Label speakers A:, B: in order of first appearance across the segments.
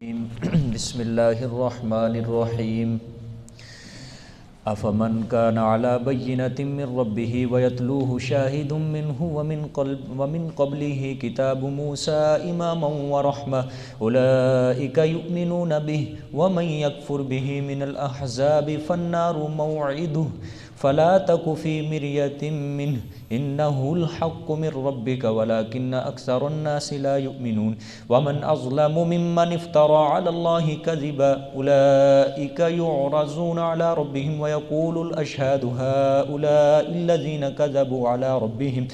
A: بسم اللہ الرحمن الرحیم افمن کان علی بینۃ من ربہ ویتلوہ شاہد منہ ومن قبلہ کتاب موسیٰ اماما ورحمہ اولئک یؤمنون بہ ومن یکفر بہ من الاحزاب فالنار موعدہ فلا تک فی مریۃ منہ انہ الحق من ربک ولکن اکثر الناس لا یؤمنون ومن اظلم ممن افترى علی اللہ کذبا اولئک یعرضون علی ربہم ویقول الاشہاد هؤلاء الذین کذبوا علی ربہم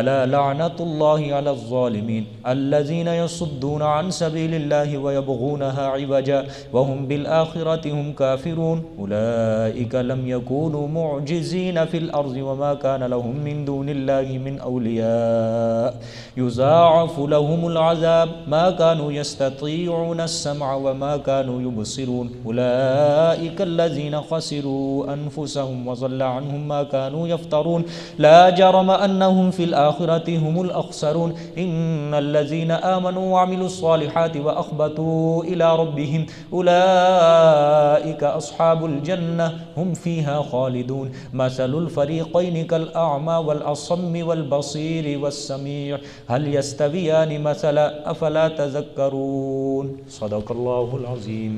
A: الا لعنۃ اللہ علی الظالمین الذین یصدون عن سبیل اللہ ویبغونها عوجا وهم بالآخرة هم کافرون اولئک لم یکونوا معجزین فی الارض وما کان لهم من دون اللہ من اولیاء یضاعف لهم العذاب ما كانوا يستطيعون السمع وما كانوا يبصرون اولئك الذين خسروا انفسهم وضل عنهم ما كانوا يفترون لا جرم انهم في الاخرة هم الاخسرون ان الذين آمنوا وعملوا الصالحات واخبتوا الى ربهم اولئك اصحاب الجنة هم فيها خالدون مثل الفريقين كالأعمى والأصم والبصير والسميع هل يستويان مثلا أفلا تذكرون صدق الله العظيم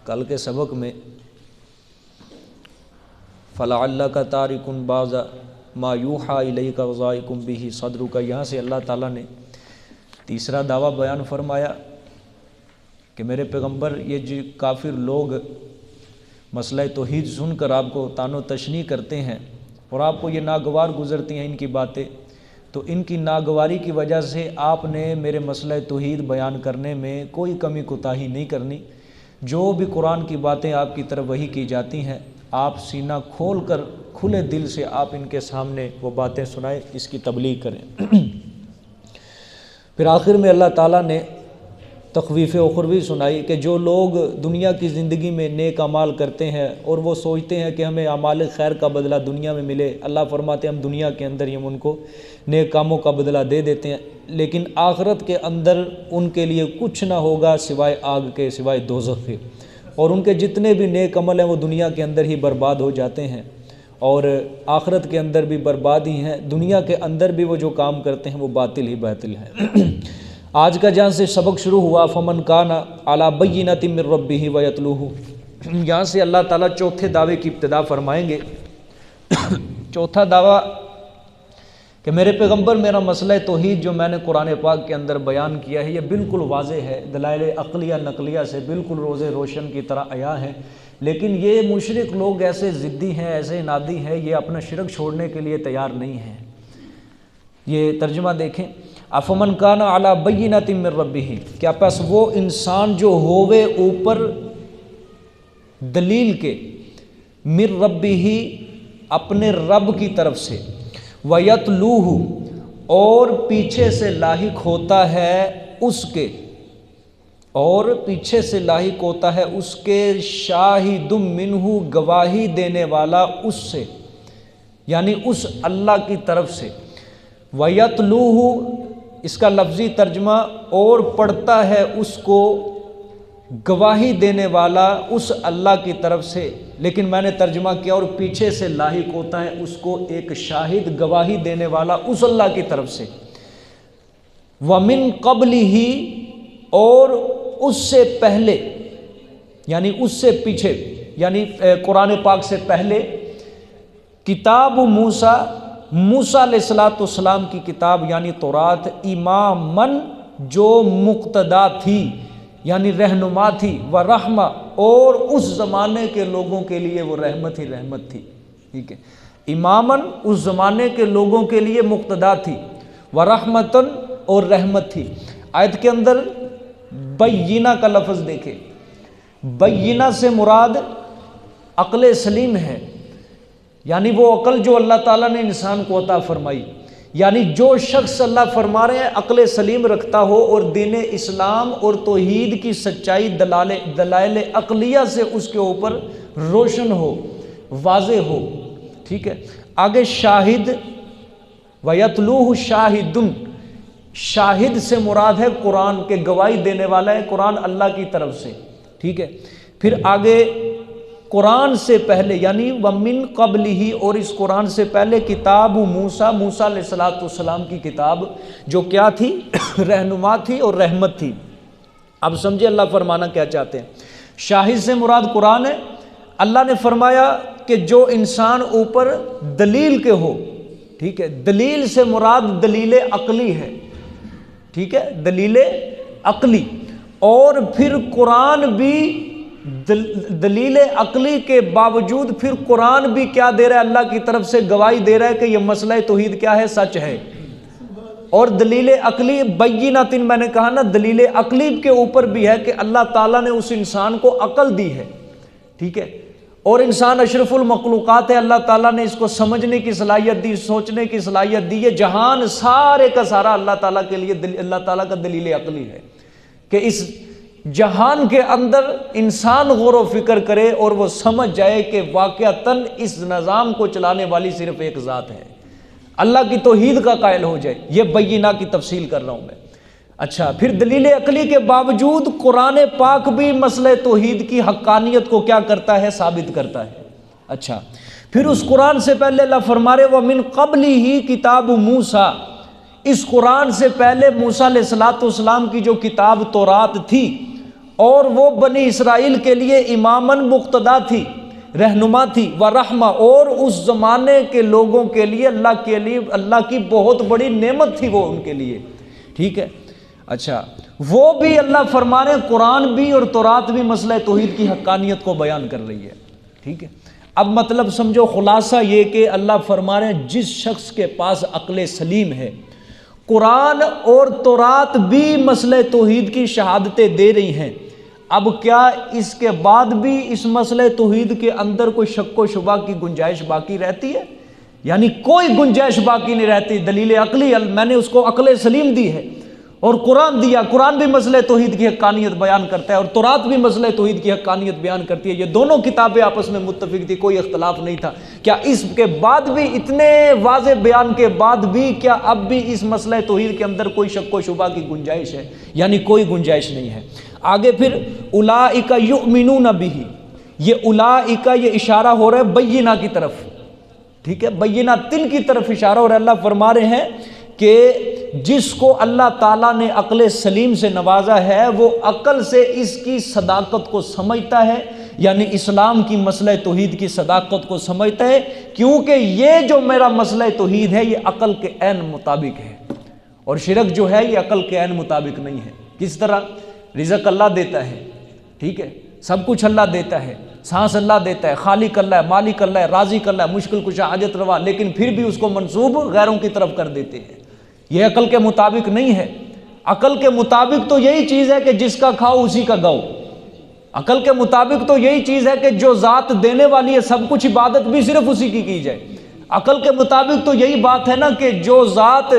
A: کل کے سبق میں فَلَعَلَّكَ تَارِكٌ بَعْضَ مَا يُوحَى إِلَيْكَ وَضَائِقٌ بِهِ صَدْرُكَ، یہاں سے اللہ تعالیٰ نے تیسرا دعویٰ بیان فرمایا کہ میرے پیغمبر یہ جو کافر لوگ مسئلہ توحید سن کر آپ کو طعن و تشنیع کرتے ہیں اور آپ کو یہ ناگوار گزرتی ہیں ان کی باتیں، تو ان کی ناگواری کی وجہ سے آپ نے میرے مسئلہ توحید بیان کرنے میں کوئی کمی کوتاہی نہیں کرنی۔ جو بھی قرآن کی باتیں آپ کی طرف وحی کی جاتی ہیں آپ سینہ کھول کر کھلے دل سے آپ ان کے سامنے وہ باتیں سنائیں، اس کی تبلیغ کریں۔ پھر آخر میں اللہ تعالیٰ نے تخویف اخروی سنائی کہ جو لوگ دنیا کی زندگی میں نیک اعمال کرتے ہیں اور وہ سوچتے ہیں کہ ہمیں اعمال خیر کا بدلہ دنیا میں ملے، اللہ فرماتے ہیں ہم دنیا کے اندر ہی ہم ان کو نیک کاموں کا بدلہ دے دیتے ہیں، لیکن آخرت کے اندر ان کے لیے کچھ نہ ہوگا سوائے آگ کے، سوائے دوزخ کے، اور ان کے جتنے بھی نیک عمل ہیں وہ دنیا کے اندر ہی برباد ہو جاتے ہیں اور آخرت کے اندر بھی برباد ہی ہیں، دنیا کے اندر بھی وہ جو کام کرتے ہیں وہ باطل ہی باطل ہے۔ آج کا جہاں سے سبق شروع ہوا فمن کان علی بینۃ من ربہ ویتلوہ، یہاں سے اللہ تعالیٰ چوتھے دعوے کی ابتدا فرمائیں گے۔ چوتھا دعویٰ کہ میرے پیغمبر میرا مسئلہ توحید جو میں نے قرآن پاک کے اندر بیان کیا ہے یہ بالکل واضح ہے، دلائل عقلیہ نقلیہ سے بالکل روز روشن کی طرح عیاں ہے، لیکن یہ مشرک لوگ ایسے ضدی ہیں، ایسے انادی ہیں، یہ اپنا شرک چھوڑنے کے لیے تیار نہیں ہیں۔ یہ ترجمہ دیکھیں، افمن کان علی بینۃ من ربہ، کیا پس وہ انسان جو ہووے اوپر دلیل کے، من ربہ اپنے رب کی طرف سے، ویتلوہ اور پیچھے سے لاحق ہوتا ہے اس کے، اور پیچھے سے لاحق ہوتا ہے اس کے، شاہد منہ گواہی دینے والا اس سے، یعنی اس اللہ کی طرف سے، ویتلوہ اس کا لفظی ترجمہ اور پڑھتا ہے اس کو، گواہی دینے والا اس اللہ کی طرف سے، لیکن میں نے ترجمہ کیا اور پیچھے سے لاحق ہوتا ہے اس کو ایک شاہد گواہی دینے والا اس اللہ کی طرف سے، وَمِن قَبْلِهِ اور اس سے پہلے، یعنی اس سے پیچھے، یعنی قرآن پاک سے پہلے، کتاب موسیٰ، موسیٰ علیہ السلام کی کتاب یعنی تورات، اماماً جو مقتدا تھی یعنی رہنما تھی، ورحمہ اور اس زمانے کے لوگوں کے لیے وہ رحمت ہی رحمت تھی، ٹھیک ہے، اماماً اس زمانے کے لوگوں کے لیے مقتدا تھی، ورحمتاً اور رحمت تھی۔ آیت کے اندر بینہ کا لفظ دیکھیں، بینہ سے مراد عقل سلیم ہے، یعنی وہ عقل جو اللہ تعالیٰ نے انسان کو عطا فرمائی، یعنی جو شخص اللہ فرما رہے ہیں عقل سلیم رکھتا ہو اور دین اسلام اور توحید کی سچائی دلائل عقلیہ سے اس کے اوپر روشن ہو، واضح ہو، ٹھیک ہے۔ آگے شاہد وَيَتْلُوهُ شَاهِدٌ، شاہد سے مراد ہے قرآن کے گواہی دینے والا ہے قرآن اللہ کی طرف سے، ٹھیک ہے۔ پھر آگے قرآن سے پہلے یعنی وَمِن قَبْلِهِ، اور اس قرآن سے پہلے کتاب موسیٰ، موسیٰ علیہ السلام کی کتاب جو کیا تھی؟ رہنما تھی اور رحمت تھی۔ اب سمجھے اللہ فرمانا کیا چاہتے ہیں۔ شاہد سے مراد قرآن ہے۔ اللہ نے فرمایا کہ جو انسان اوپر دلیل کے ہو، ٹھیک ہے، دلیل سے مراد دلیل عقلی ہے، ٹھیک ہے، دلیل عقلی۔ اور پھر قرآن بھی دلیل عقلی کے باوجود پھر قرآن بھی کیا دے رہا ہے؟ اللہ کی طرف سے گواہی دے رہا ہے کہ یہ مسئلہ توحید کیا ہے؟ سچ ہے۔ اور دلیل عقلی بینات، میں نے کہا نا، دلیل عقلی کے اوپر بھی ہے کہ اللہ تعالیٰ نے اس انسان کو عقل دی ہے، ٹھیک ہے، اور انسان اشرف المخلوقات ہے، اللہ تعالیٰ نے اس کو سمجھنے کی صلاحیت دی، سوچنے کی صلاحیت دی ہے۔ جہان سارے کا سارا اللہ تعالیٰ کے لیے اللہ تعالیٰ کا دلیل عقلی ہے کہ اس جہان کے اندر انسان غور و فکر کرے اور وہ سمجھ جائے کہ واقعتاً اس نظام کو چلانے والی صرف ایک ذات ہے، اللہ کی توحید کا قائل ہو جائے۔ یہ بینہ کی تفصیل کر رہا ہوں میں۔ اچھا، پھر دلیل عقلی کے باوجود قرآن پاک بھی مسئلہ توحید کی حقانیت کو کیا کرتا ہے؟ ثابت کرتا ہے۔ اچھا، پھر اس قرآن سے پہلے اللہ فرما رہے وَمِن قَبْلِهِ کتاب موسیٰ، اس قرآن سے پہلے موسیٰ علیہ السلام کی جو کتاب تورات تھی، اور وہ بنی اسرائیل کے لیے اماماً مقتدا تھی، رہنما تھی، ورحمہ، اور اس زمانے کے لوگوں کے لیے اللہ کی بہت بڑی نعمت تھی وہ ان کے لیے، ٹھیک ہے۔ اچھا، وہ بھی اللہ فرما رہے ہیں قرآن بھی اور تورات بھی مسئلہ توحید کی حقانیت کو بیان کر رہی ہے، ٹھیک ہے۔ اب مطلب سمجھو، خلاصہ یہ کہ اللہ فرما رہے ہیں جس شخص کے پاس عقل سلیم ہے، قرآن اور تورات بھی مسئلہ توحید کی شہادتیں دے رہی ہیں، اب کیا اس کے بعد بھی اس مسئلہ توحید کے اندر کوئی شک و شبہ کی گنجائش باقی رہتی ہے؟ یعنی کوئی گنجائش باقی نہیں رہتی۔ دلیل عقلی میں نے اس کو عقل سلیم دی ہے، اور قرآن دیا، قرآن بھی مسئلہ توحید کی حقانیت بیان کرتا ہے اور تورات بھی مسئلہ توحید کی حقانیت بیان کرتی ہے۔ یہ دونوں کتابیں آپس میں متفق تھی، کوئی اختلاف نہیں تھا۔ کیا اس کے بعد بھی، اتنے واضح بیان کے بعد بھی، کیا اب بھی اس مسئلہ توحید کے اندر کوئی شک و شبہ کی گنجائش ہے؟ یعنی کوئی گنجائش نہیں ہے۔ آگے پھر اولئک یؤمنون بہ، یہ اولئک، یہ اشارہ ہو رہا ہے بینہ کی طرف، ٹھیک ہے، بینہ تن کی طرف اشارہ ہو رہا ہے۔ اللہ فرما رہے ہیں کہ جس کو اللہ تعالیٰ نے عقل سلیم سے نوازا ہے وہ عقل سے اس کی صداقت کو سمجھتا ہے، یعنی اسلام کی مسئلہ توحید کی صداقت کو سمجھتا ہے، کیونکہ یہ جو میرا مسئلہ توحید ہے یہ عقل کے عین مطابق ہے، اور شرک جو ہے یہ عقل کے عین مطابق نہیں ہے۔ کس طرح؟ رزق اللہ دیتا ہے، ٹھیک ہے، سب کچھ اللہ دیتا ہے، سانس اللہ دیتا ہے، خالق اللہ ہے، مالک اللہ ہے، رازق اللہ ہے، مشکل کشا، حاجت روا، لیکن پھر بھی اس کو منسوب غیروں کی طرف کر دیتے ہیں۔ یہ عقل کے مطابق نہیں ہے۔ عقل کے مطابق تو یہی چیز ہے کہ جس کا کھاؤ اسی کا گاؤ۔ عقل کے مطابق تو یہی چیز ہے کہ جو ذات دینے والی ہے سب کچھ عبادت بھی صرف اسی کی جائے۔ عقل کے مطابق تو یہی بات ہے نا کہ جو ذات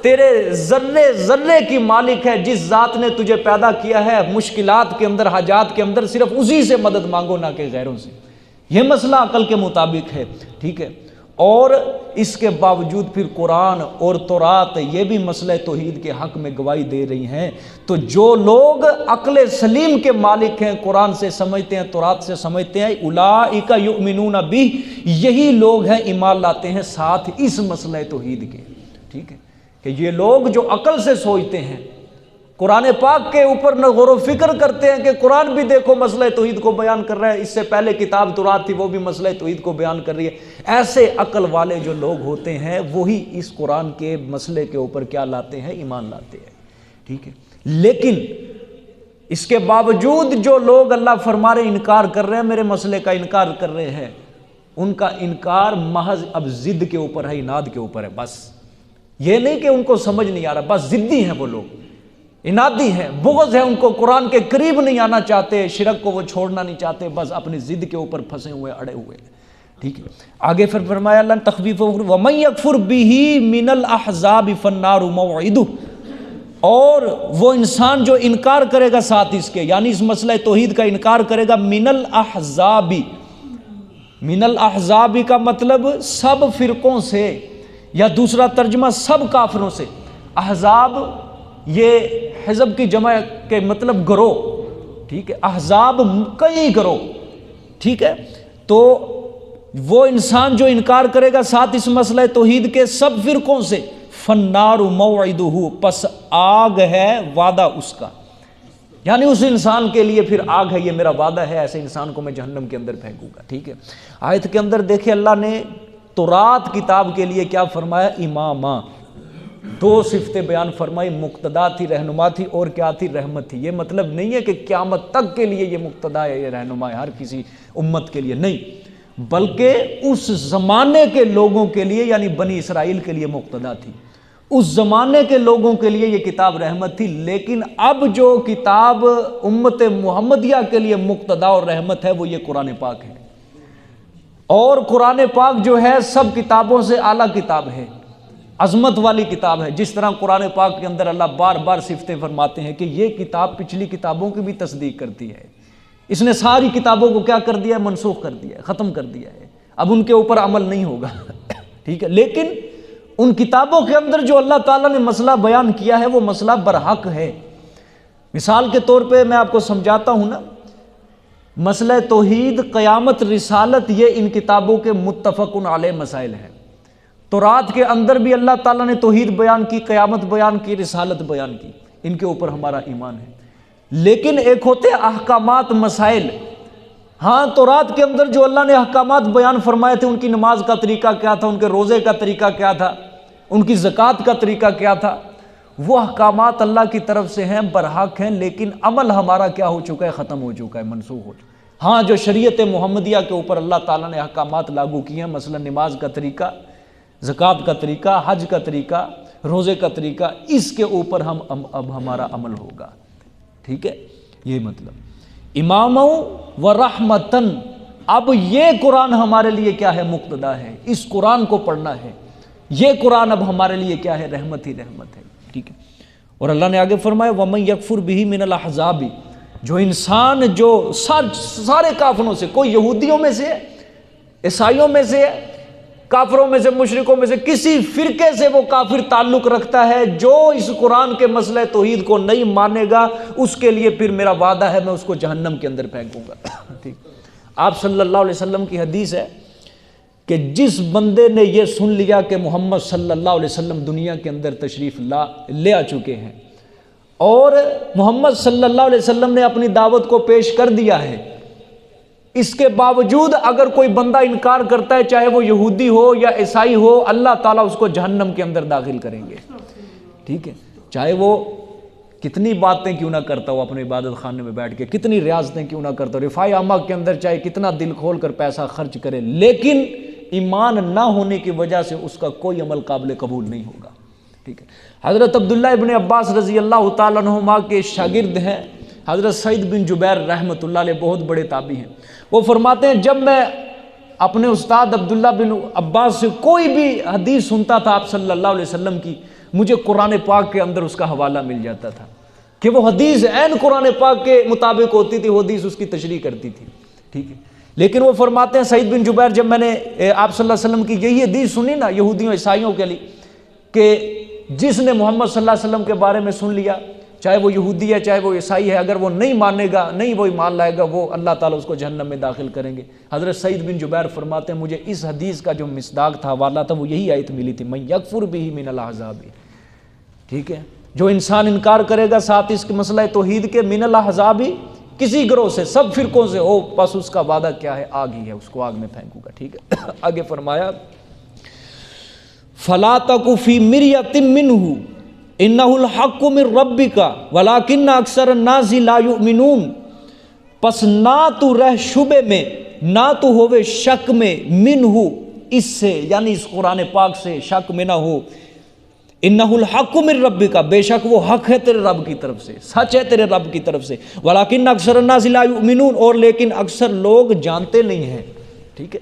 A: تیرے ذرے ذرے کی مالک ہے، جس ذات نے تجھے پیدا کیا ہے، مشکلات کے اندر، حاجات کے اندر صرف اسی سے مدد مانگو، نہ کہ غیروں سے۔ یہ مسئلہ عقل کے مطابق ہے، ٹھیک ہے۔ اور اس کے باوجود پھر قرآن اور تورات یہ بھی مسئلہ توحید کے حق میں گواہی دے رہی ہیں۔ تو جو لوگ عقل سلیم کے مالک ہیں، قرآن سے سمجھتے ہیں، تورات سے سمجھتے ہیں، اولئک یؤمنون بہ، یہی لوگ ہیں ایمان لاتے ہیں ساتھ اس مسئلہ توحید کے، ٹھیک ہے، کہ یہ لوگ جو عقل سے سوچتے ہیں، قرآن پاک کے اوپر نہ غور و فکر کرتے ہیں کہ قرآن بھی دیکھو مسئلہ توحید کو بیان کر رہا ہے، اس سے پہلے کتاب تورات تھی وہ بھی مسئلہ توحید کو بیان کر رہی ہے۔ ایسے عقل والے جو لوگ ہوتے ہیں وہی اس قرآن کے مسئلے کے اوپر کیا لاتے ہیں؟ ایمان لاتے ہیں، ٹھیک ہے۔ لیکن اس کے باوجود جو لوگ اللہ فرما رہے انکار کر رہے ہیں، میرے مسئلے کا انکار کر رہے ہیں، ان کا انکار محض اب ضد کے اوپر ہے، اناد کے اوپر ہے۔ بس یہ نہیں کہ ان کو سمجھ نہیں آ رہا، بس ضدی ہیں وہ لوگ، انادی ہیں، بغض ہے ان کو، قرآن کے قریب نہیں آنا چاہتے، شرک کو وہ چھوڑنا نہیں چاہتے، بس اپنی ضد کے اوپر پھنسے ہوئے، اڑے ہوئے، ٹھیک ہے۔ آگے پھر فرمایا اللہ نے تخفیف، وَمَن يَكْفُرْ بِهِ مِنَ الْأَحْزَابِ فَالنَّارُ مَوْعِدُهُ، اور وہ انسان جو انکار کرے گا ساتھ اس کے، یعنی اس مسئلہ توحید کا انکار کرے گا، من الاحزاب، من الاحزاب کا مطلب سب فرقوں سے، یا دوسرا ترجمہ سب کافروں سے۔ احزاب یہ حزب کی جمع کے مطلب گروہ، ٹھیک ہے، احزاب کئی گروہ، ٹھیک ہے۔ تو وہ انسان جو انکار کرے گا ساتھ اس مسئلہ توحید کے سب فرقوں سے، فالنار موعدہ، پس آگ ہے وعدہ اس کا، یعنی اس انسان کے لیے پھر آگ ہے، یہ میرا وعدہ ہے، ایسے انسان کو میں جہنم کے اندر پھینکوں گا، ٹھیک ہے۔ آیت کے اندر دیکھیں اللہ نے تورات کتاب کے لیے کیا فرمایا؟ امامہ، دو صفتیں بیان فرمائی، مقتدا تھی، رہنما تھی، اور کیا تھی؟ رحمت تھی۔ یہ مطلب نہیں ہے کہ قیامت تک کے لیے یہ مقتدا ہے، یہ رہنما ہے ہر کسی امت کے لیے، نہیں، بلکہ اس زمانے کے لوگوں کے لیے، یعنی بنی اسرائیل کے لیے مقتدا تھی، اس زمانے کے لوگوں کے لیے یہ کتاب رحمت تھی۔ لیکن اب جو کتاب امت محمدیہ کے لیے مقتدا اور رحمت ہے وہ یہ قرآن پاک ہے، اور قرآن پاک جو ہے سب کتابوں سے اعلیٰ کتاب ہے، عظمت والی کتاب ہے۔ جس طرح قرآن پاک کے اندر اللہ بار بار صفتیں فرماتے ہیں کہ یہ کتاب پچھلی کتابوں کی بھی تصدیق کرتی ہے، اس نے ساری کتابوں کو کیا کر دیا ہے؟ منسوخ کر دیا ہے، ختم کر دیا ہے، اب ان کے اوپر عمل نہیں ہوگا، ٹھیک ہے۔ لیکن ان کتابوں کے اندر جو اللہ تعالیٰ نے مسئلہ بیان کیا ہے وہ مسئلہ برحق ہے۔ مثال کے طور پہ میں آپ کو سمجھاتا ہوں نا، مسئلہ توحید، قیامت، رسالت، یہ ان کتابوں کے متفق علیہ مسائل ہیں۔ تورات کے اندر بھی اللہ تعالیٰ نے توحید بیان کی، قیامت بیان کی، رسالت بیان کی، ان کے اوپر ہمارا ایمان ہے۔ لیکن ایک ہوتے احکامات، مسائل، ہاں تورات کے اندر جو اللہ نے احکامات بیان فرمائے تھے، ان کی نماز کا طریقہ کیا تھا، ان کے روزے کا طریقہ کیا تھا، ان کی زکوٰۃ کا طریقہ کیا تھا، وہ احکامات اللہ کی طرف سے ہیں، برحق ہیں، لیکن عمل ہمارا کیا ہو چکا ہے؟ ختم ہو چکا ہے، منسوخ ہو چکا ہے۔ ہاں جو شریعت محمدیہ کے اوپر اللہ تعالیٰ نے احکامات لاگو کیے ہیں، مثلا نماز کا طریقہ، زکوٰۃ کا طریقہ، حج کا طریقہ، روزے کا طریقہ، اس کے اوپر اب ہمارا عمل ہوگا، ٹھیک ہے۔ یہ مطلب امامً و رحمتً، اب یہ قرآن ہمارے لیے کیا ہے؟ مقتدا ہے، اس قرآن کو پڑھنا ہے، یہ قرآن اب ہمارے لیے کیا ہے؟ رحمت ہی رحمت ہے، ٹھیک ہے۔ اور اللہ نے آگے فرمایا وَمَن يَكْفُرْ بِهِ مِنَ الْأَحْزَابِ، جو انسان جو سارے کافروں سے، کوئی یہودیوں میں سے ہے، عیسائیوں میں سے ہے، کافروں میں سے، مشرکوں میں سے، کسی فرقے سے وہ کافر تعلق رکھتا ہے، جو اس قرآن کے مسئلہ توحید کو نہیں مانے گا، اس کے لیے پھر میرا وعدہ ہے میں اس کو جہنم کے اندر پھینکوں گا، ٹھیک۔ آپ صلی اللہ علیہ وسلم کی حدیث ہے کہ جس بندے نے یہ سن لیا کہ محمد صلی اللہ علیہ وسلم دنیا کے اندر تشریف لے آ چکے ہیں، اور محمد صلی اللہ علیہ وسلم نے اپنی دعوت کو پیش کر دیا ہے، اس کے باوجود اگر کوئی بندہ انکار کرتا ہے، چاہے وہ یہودی ہو یا عیسائی ہو، اللہ تعالیٰ اس کو جہنم کے اندر داخل کریں گے، ٹھیک ہے۔ چاہے وہ کتنی باتیں کیوں نہ کرتا ہو اپنے عبادت خانے میں بیٹھ کے، کتنی ریاضتیں کیوں نہ کرتا ہو، رفاع عامہ کے اندر چاہے کتنا دل کھول کر پیسہ خرچ کرے، لیکن ایمان نہ ہونے کی وجہ سے اس کا کوئی عمل قابل قبول نہیں ہوگا، ٹھیک ہے۔ حضرت عبداللہ ابن عباس رضی اللہ تعالیٰ عنہما کے شاگرد ہیں حضرت سعید بن جبیر رحمۃ اللہ علیہ، بہت بڑے تابعی ہیں۔ وہ فرماتے ہیں جب میں اپنے استاد عبداللہ بن عباس سے کوئی بھی حدیث سنتا تھا آپ صلی اللہ علیہ وسلم کی، مجھے قرآن پاک کے اندر اس کا حوالہ مل جاتا تھا کہ وہ حدیث عین قرآن پاک کے مطابق ہوتی تھی، وہ حدیث اس کی تشریح کرتی تھی، ٹھیک ہے۔ لیکن وہ فرماتے ہیں سعید بن جبیر، جب میں نے آپ صلی اللہ علیہ وسلم کی یہی حدیث سنی نا یہودیوں عیسائیوں کے لیے، کہ جس نے محمد صلی اللہ علیہ وسلم کے بارے میں سن لیا، چاہے وہ یہودی ہے چاہے وہ عیسائی ہے، اگر وہ نہیں مانے گا، نہیں وہ ایمان لائے گا، وہ اللہ تعالیٰ اس کو جہنم میں داخل کریں گے۔ حضرت سعید بن جبیر فرماتے ہیں مجھے اس حدیث کا جو مصداق تھا، حوالہ تھا، وہ یہی آیت ملی تھی، من یکفر بہ من الاحزاب، ٹھیک ہے۔ جو انسان انکار کرے گا ساتھ اس کے مسئلہ توحید کے، من الاحزاب، کسی گروہ سے، سب فرقوں سے ہو، بس اس کا وعدہ کیا ہے؟ آگ ہی ہے، اس کو آگ میں پھینکوں گا، ٹھیک ہے۔ آگے فرمایا فَلَا تَكُ فِي مِرْيَةٍ مِّنْهُ اِنَّهُ الْحَقُّ مِن رَبِّكَ وَلَٰكِنَّ أَكْثَرَ النَّاسِ لَا يُؤْمِنُونَ، پس نہ تو رہ شبے میں، نہ تو ہوئے شک میں، منہ اس سے، یعنی اس قرآن پاک سے شک میں نہ ہو، انہ الحق من ربک، بے شک وہ حق ہے تیرے رب کی طرف سے، سچ ہے تیرے رب کی طرف سے، ولکن اکثر الناس لا یؤمنون، اور لیکن اکثر لوگ جانتے نہیں ہیں، ٹھیک ہے۔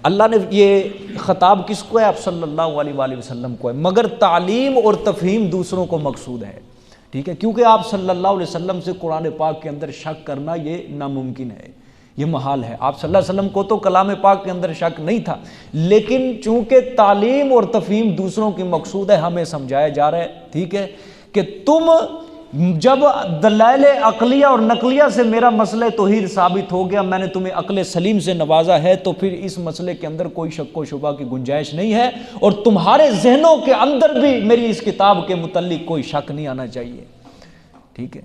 A: اللہ نے یہ خطاب کس کو ہے؟ آپ صلی اللہ علیہ وآلہ وسلم کو ہے، مگر تعلیم اور تفہیم دوسروں کو مقصود ہے، ٹھیک ہے، کیونکہ آپ صلی اللہ علیہ وسلم سے قرآن پاک کے اندر شک کرنا یہ ناممکن ہے، یہ محال ہے۔ آپ صلی اللہ علیہ وسلم کو تو کلام پاک کے اندر شک نہیں تھا، لیکن چونکہ تعلیم اور تفہیم دوسروں کی مقصود ہے، ہمیں سمجھایا جا رہا ہے، ٹھیک ہے، کہ تم جب دلائل عقلیہ اور نقلیہ سے میرا مسئلہ توحید ثابت ہو گیا، میں نے تمہیں عقل سلیم سے نوازا ہے، تو پھر اس مسئلے کے اندر کوئی شک و شبہ کی گنجائش نہیں ہے، اور تمہارے ذہنوں کے اندر بھی میری اس کتاب کے متعلق کوئی شک نہیں آنا چاہیے، ٹھیک ہے۔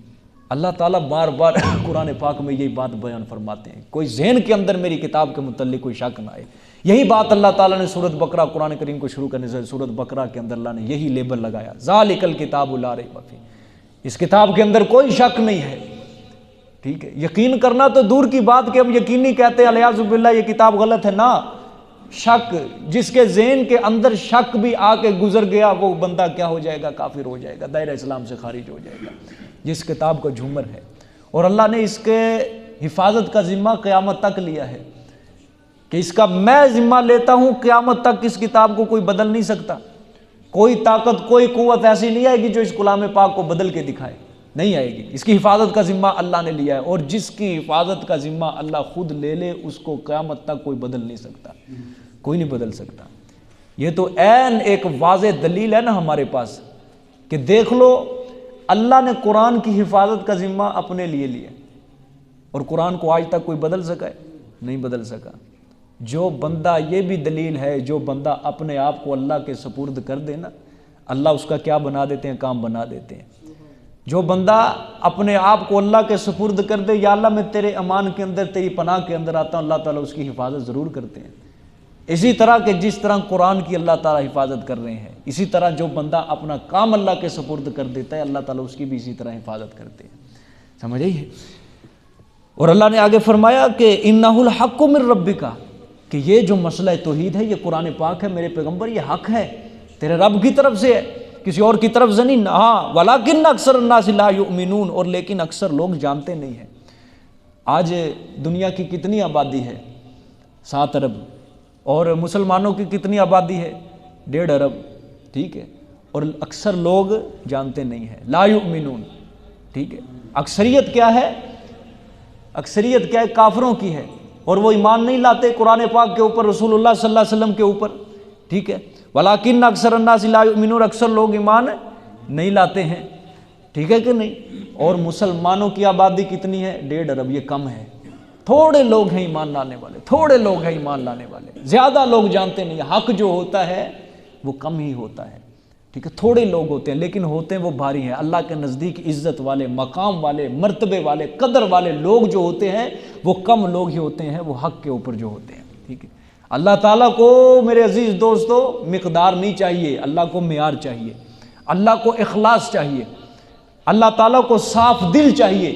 A: اللہ تعالیٰ بار بار قرآن پاک میں یہی بات بیان فرماتے ہیں، کوئی ذہن کے اندر میری کتاب کے متعلق کوئی شک نہ آئے۔ یہی بات اللہ تعالیٰ نے سورۃ بقرہ، قرآن کریم کو شروع کرنے سے سورۃ بقرہ کے اندر اللہ نے یہی لیبل لگایا، ذالک الکتاب لا ریب فیہ، اس کتاب کے اندر کوئی شک نہیں ہے، ٹھیک ہے۔ یقین کرنا تو دور کی بات کہ ہم یقینی کہتے ہیں الیاذ باللہ یہ کتاب غلط ہے، نہ، شک، جس کے ذہن کے اندر شک بھی آ کے گزر گیا وہ بندہ کیا ہو جائے گا؟ کافر ہو جائے گا، دائرہ اسلام سے خارج ہو جائے گا، جس کتاب کا جھومر ہے۔ اور اللہ نے اس کے حفاظت کا ذمہ قیامت تک لیا ہے کہ اس کا میں ذمہ لیتا ہوں، قیامت تک اس کتاب کو کوئی بدل نہیں سکتا، کوئی طاقت، کوئی قوت ایسی نہیں آئے گی جو اس کلام پاک کو بدل کے دکھائے، نہیں آئے گی۔ اس کی حفاظت کا ذمہ اللہ نے لیا ہے، اور جس کی حفاظت کا ذمہ اللہ خود لے لے اس کو قیامت تک کوئی بدل نہیں سکتا، کوئی نہیں بدل سکتا۔ یہ تو عین ایک واضح دلیل ہے نا ہمارے پاس کہ دیکھ لو، اللہ نے قرآن کی حفاظت کا ذمہ اپنے لیے لیا، اور قرآن کو آج تک کوئی بدل سکا ہے؟ نہیں بدل سکا۔ جو بندہ، یہ بھی دلیل ہے، جو بندہ اپنے آپ کو اللہ کے سپرد کر دے نا، اللہ اس کا کیا بنا دیتے ہیں؟ کام بنا دیتے ہیں۔ جو بندہ اپنے آپ کو اللہ کے سپرد کر دے، یا اللہ میں تیرے امان کے اندر، تیری پناہ کے اندر آتا ہوں، اللہ تعالیٰ اس کی حفاظت ضرور کرتے ہیں۔ اسی طرح کہ جس طرح قرآن کی اللہ تعالیٰ حفاظت کر رہے ہیں، اسی طرح جو بندہ اپنا کام اللہ کے سپرد کر دیتا ہے، اللہ تعالیٰ اس کی بھی اسی طرح حفاظت کرتے ہیں۔ سمجھ آئی ہے؟ اور اللہ نے آگے فرمایا کہ انہ الحق من ربک، کہ یہ جو مسئلہ توحید ہے، یہ قرآن پاک ہے میرے پیغمبر، یہ حق ہے، تیرے رب کی طرف سے ہے، کسی اور کی طرف سے نہیں۔ ہاں ولکن اکثر الناس لا یؤمنون، اور لیکن اکثر لوگ جانتے نہیں ہیں۔ آج دنیا کی کتنی آبادی ہے؟ 7 ارب، اور مسلمانوں کی کتنی آبادی ہے؟ 1.5 ارب، ٹھیک ہے، اور اکثر لوگ جانتے نہیں ہیں، لا یؤمنون، ٹھیک ہے۔ اکثریت کیا ہے؟ اکثریت کیا ہے؟ کافروں کی ہے، اور وہ ایمان نہیں لاتے قرآن پاک کے اوپر، رسول اللہ صلی اللہ علیہ وسلم کے اوپر، ٹھیک ہے۔ ولیکن اکثر الناس لا یؤمنون، اکثر لوگ ایمان نہیں لاتے ہیں، ٹھیک ہے کہ نہیں۔ اور مسلمانوں کی آبادی کتنی ہے؟ 1.5 ارب، یہ کم ہے، تھوڑے لوگ ہیں ایمان لانے والے، تھوڑے لوگ ہیں ایمان لانے والے، زیادہ لوگ جانتے نہیں۔ حق جو ہوتا ہے وہ کم ہی ہوتا ہے، ٹھیک ہے، تھوڑے لوگ ہوتے ہیں، لیکن ہوتے ہیں وہ بھاری ہیں۔ اللہ کے نزدیک عزت والے، مقام والے، مرتبے والے، قدر والے لوگ جو ہوتے ہیں وہ کم لوگ ہی ہوتے ہیں، وہ حق کے اوپر جو ہوتے ہیں، ٹھیک ہے۔ اللہ تعالیٰ کو میرے عزیز دوستو مقدار نہیں چاہیے، اللہ کو معیار چاہیے، اللہ کو اخلاص چاہیے، اللہ تعالیٰ کو صاف دل چاہیے،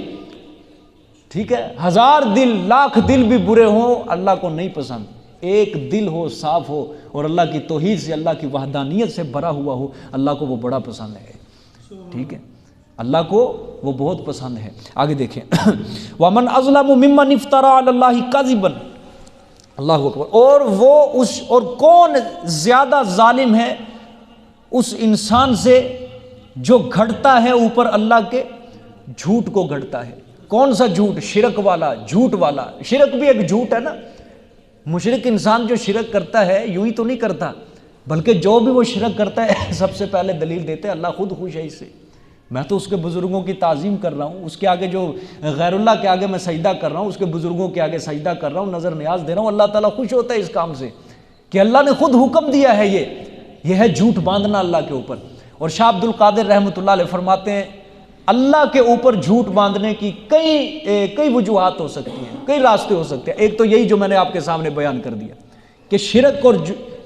A: ٹھیک ہے۔ 1000 دل، لاکھ دل بھی برے ہوں، اللہ کو نہیں پسند۔ ایک دل ہو، صاف ہو، اور اللہ کی توحید سے، اللہ کی وحدانیت سے بھرا ہوا ہو، اللہ کو وہ بڑا پسند ہے، ٹھیک ہے، اللہ کو وہ بہت پسند ہے۔ آگے دیکھیں وَمَنْ أَظْلَمُ مِمَّنِ افْتَرَىٰ عَلَى اللَّهِ كَذِبًا، اللہ اکبر۔ اور کون زیادہ ظالم ہے اس انسان سے جو گھڑتا ہے اوپر اللہ کے جھوٹ کو گھڑتا ہے۔ کون سا جھوٹ؟ شرک والا، جھوٹ والا۔ شرک بھی ایک جھوٹ ہے نا۔ مشرک انسان جو شرک کرتا ہے یوں ہی تو نہیں کرتا، بلکہ جو بھی وہ شرک کرتا ہے سب سے پہلے دلیل دیتے ہیں اللہ خود خوش ہے اس سے، میں تو اس کے بزرگوں کی تعظیم کر رہا ہوں، اس کے آگے جو غیر اللہ کے آگے میں سجدہ کر رہا ہوں، اس کے بزرگوں کے آگے سجدہ کر رہا ہوں، نظر نیاز دے رہا ہوں، اللہ تعالیٰ خوش ہوتا ہے اس کام سے کہ اللہ نے خود حکم دیا ہے۔ یہ ہے جھوٹ باندھنا اللہ کے اوپر۔ اور شاہ عبد القادر رحمۃ اللہ علیہ فرماتے ہیں اللہ کے اوپر جھوٹ باندھنے کی کئی وجوہات ہو سکتی ہیں، کئی راستے ہو سکتے ہیں۔ ایک تو یہی جو میں نے آپ کے سامنے بیان کر دیا کہ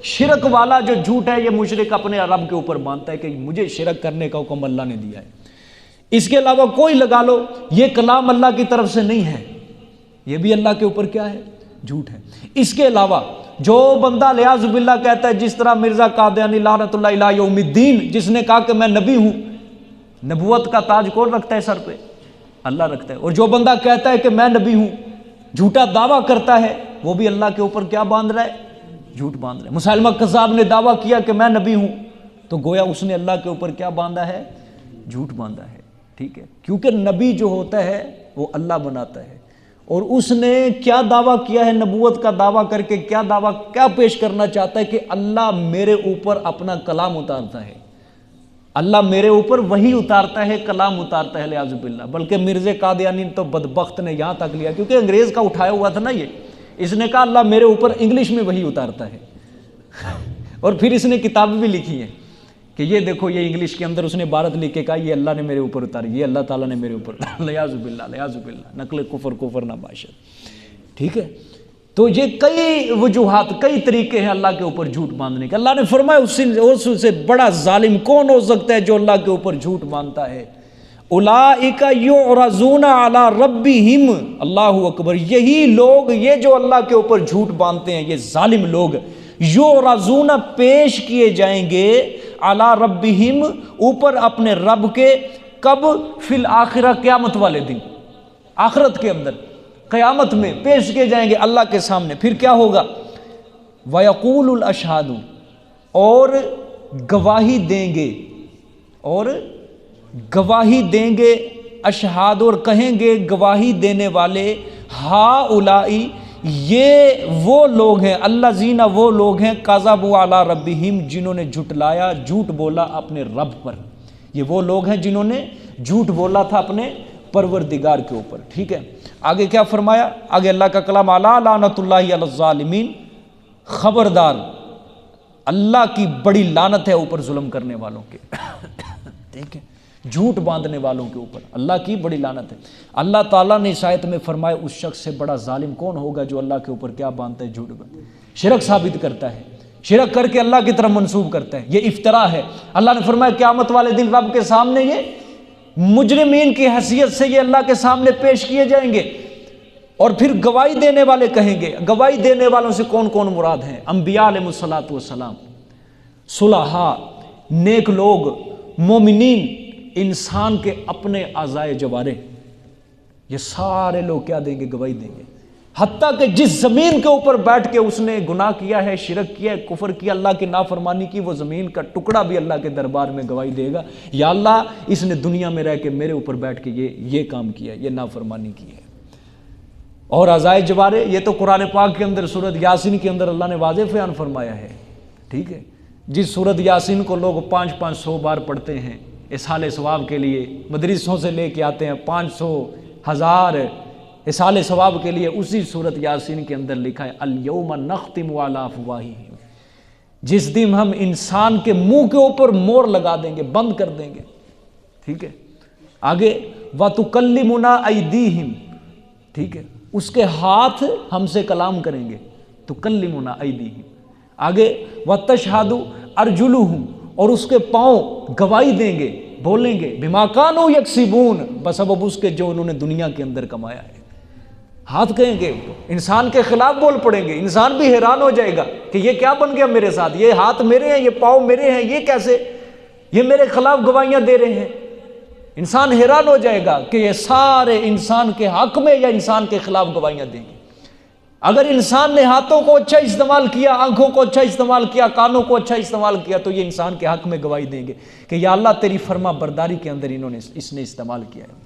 A: شرک والا جو جھوٹ ہے، یہ مشرک اپنے رب کے اوپر مانتا ہے کہ مجھے شرک کرنے کا حکم اللہ نے دیا ہے، اس کے علاوہ کوئی لگا لو، یہ کلام اللہ کی طرف سے نہیں ہے، یہ بھی اللہ کے اوپر کیا ہے؟ جھوٹ ہے۔ اس کے علاوہ جو بندہ الیاذ باللہ کہتا ہے، جس طرح مرزا قادیانی لعنت اللہ علیہ یوم الدین، جس نے کہا کہ میں نبی ہوں، نبوت کا تاج کون رکھتا ہے سر پہ؟ اللہ رکھتا ہے۔ اور جو بندہ کہتا ہے کہ میں نبی ہوں، جھوٹا دعویٰ کرتا ہے، وہ بھی اللہ کے اوپر کیا باندھ رہا ہے؟ جھوٹ باندھ رہا ہے۔ مسلمہ کذاب نے دعویٰ کیا کہ میں نبی ہوں، تو گویا اس نے اللہ کے اوپر کیا باندھا ہے؟ جھوٹ باندھا ہے، ٹھیک ہے، کیونکہ نبی جو ہوتا ہے وہ اللہ بناتا ہے، اور اس نے کیا دعویٰ کیا ہے نبوت کا دعویٰ کر کے، کیا دعویٰ کیا پیش کرنا چاہتا ہے کہ اللہ میرے اوپر اپنا کلام اتارتا ہے، اللہ میرے اوپر وہی اتارتا ہے، کلام اتارتا ہے، لعاذ باللہ۔ بلکہ مرزا قادیانی تو بدبخت نے یہاں تک لیا، کیونکہ انگریز کا اٹھایا ہوا تھا نا یہ، اس نے کہا اللہ میرے اوپر انگلش میں وہی اتارتا ہے، اور پھر اس نے کتاب بھی لکھی ہے کہ یہ دیکھو، یہ انگلش کے اندر اس نے عبارت لکھ کے کہا یہ اللہ نے میرے اوپر اتاری، یہ اللہ تعالیٰ نے میرے اوپر اتاری، لعاذ باللہ، لعاذ باللہ، نقل کفر نہ باشد۔ ٹھیک ہے، تو یہ کئی وجوہات، کئی طریقے ہیں اللہ کے اوپر جھوٹ باندھنے کے۔ اللہ نے فرمایا اس سے بڑا ظالم کون ہو سکتا ہے جو اللہ کے اوپر جھوٹ باندھتا ہے؟ اولئک یعرضون علی ربہم، اللہ اکبر، یہی لوگ، یہ جو اللہ کے اوپر جھوٹ باندھتے ہیں، یہ ظالم لوگ، یعرضون پیش کیے جائیں گے، علی ربہم اوپر اپنے رب کے، کب؟ فی الآخرہ، قیامت والے دن، آخرت کے اندر، قیامت میں پیش کیے جائیں گے اللہ کے سامنے۔ پھر کیا ہوگا؟ وَيَقُولُ الْأَشْهَادُ، اور گواہی دیں گے، اور گواہی دیں گے، اشہاد، اور کہیں گے گواہی دینے والے، ہؤلائی، یہ وہ لوگ ہیں، الذین، وہ لوگ ہیں، کذبوا علی ربہم، جنہوں نے جھٹلایا، جھوٹ بولا اپنے رب پر، یہ وہ لوگ ہیں جنہوں نے جھوٹ بولا تھا اپنے پروردگار کے اوپر۔ ٹھیک ہے، آگے کیا فرمایا؟ آگے اللہ کا کلام، الا لعنۃ اللہ علی الظالمین، خبردار، اللہ کی بڑی لعنت ہے اوپر ظلم کرنے والوں کے۔ ٹھیک ہے، جھوٹ باندھنے والوں کے اوپر اللہ کی بڑی لعنت ہے۔ اللہ تعالیٰ نے اس آیت میں فرمایا اس شخص سے بڑا ظالم کون ہوگا جو اللہ کے اوپر کیا باندھتا ہے؟ جھوٹ باندھتا ہے، شرک ثابت کرتا ہے، شرک کر کے اللہ کی طرف منسوب کرتا ہے، یہ افتراء ہے۔ اللہ نے فرمایا قیامت والے دن رب کے سامنے یہ مجرمین کی حیثیت سے یہ اللہ کے سامنے پیش کیے جائیں گے، اور پھر گواہی دینے والے کہیں گے۔ گواہی دینے والوں سے کون کون مراد ہیں؟ انبیاء علیہ الصلوۃ والسلام، صلحاء، نیک لوگ، مومنین، انسان کے اپنے اعضائے جوارح، یہ سارے لوگ کیا دیں گے؟ گواہی دیں گے۔ حتیٰ کہ جس زمین کے اوپر بیٹھ کے اس نے گناہ کیا ہے، شرک کیا ہے، کفر کیا، اللہ کی نافرمانی کی، وہ زمین کا ٹکڑا بھی اللہ کے دربار میں گواہی دے گا، یا اللہ اس نے دنیا میں رہ کے میرے اوپر بیٹھ کے یہ کام کیا، یہ نافرمانی کی ہے۔ اور اعضائے جوارح، یہ تو قرآن پاک کے اندر سورۃ یاسین کے اندر اللہ نے واضح بیان فرمایا ہے۔ ٹھیک ہے، جس سورۃ یاسین کو لوگ 500 بار پڑھتے ہیں اصحال ثواب کے لیے، مدرسوں سے لے کے آتے ہیں 500، 1000 اصحال ثواب کے لیے، اسی سورۃ یاسین کے اندر لکھا ہے الیوم نختم علی افواہہم، جس دن ہم انسان کے منہ کے اوپر مور لگا دیں گے، بند کر دیں گے۔ ٹھیک ہے، آگے وتکلمنا ایدیہم، ٹھیک ہے، اس کے ہاتھ ہم سے کلام کریں گے، تکلمنا ایدیہم۔ آگے وتشہد ارجلہم، اور اس کے پاؤں گواہی دیں گے، بولیں گے، بما کانوا یکسبون، بسبب اس کے جو انہوں نے دنیا کے اندر کمایا ہے۔ ہاتھ کہیں گے، انسان کے خلاف بول پڑیں گے، انسان بھی حیران ہو جائے گا کہ یہ کیا بن گیا میرے ساتھ، یہ ہاتھ میرے ہیں، یہ پاؤں میرے ہیں، یہ کیسے، یہ میرے خلاف گواہیاں دے رہے ہیں۔ انسان حیران ہو جائے گا کہ یہ سارے انسان کے حق میں یا انسان کے خلاف گواہیاں دیں گے۔ اگر انسان نے ہاتھوں کو اچھا استعمال کیا، آنکھوں کو اچھا استعمال کیا، کانوں کو اچھا استعمال کیا، تو یہ انسان کے حق میں گواہی دیں گے کہ یا اللہ تیری فرما برداری کے اندر اس نے استعمال کیا ہے۔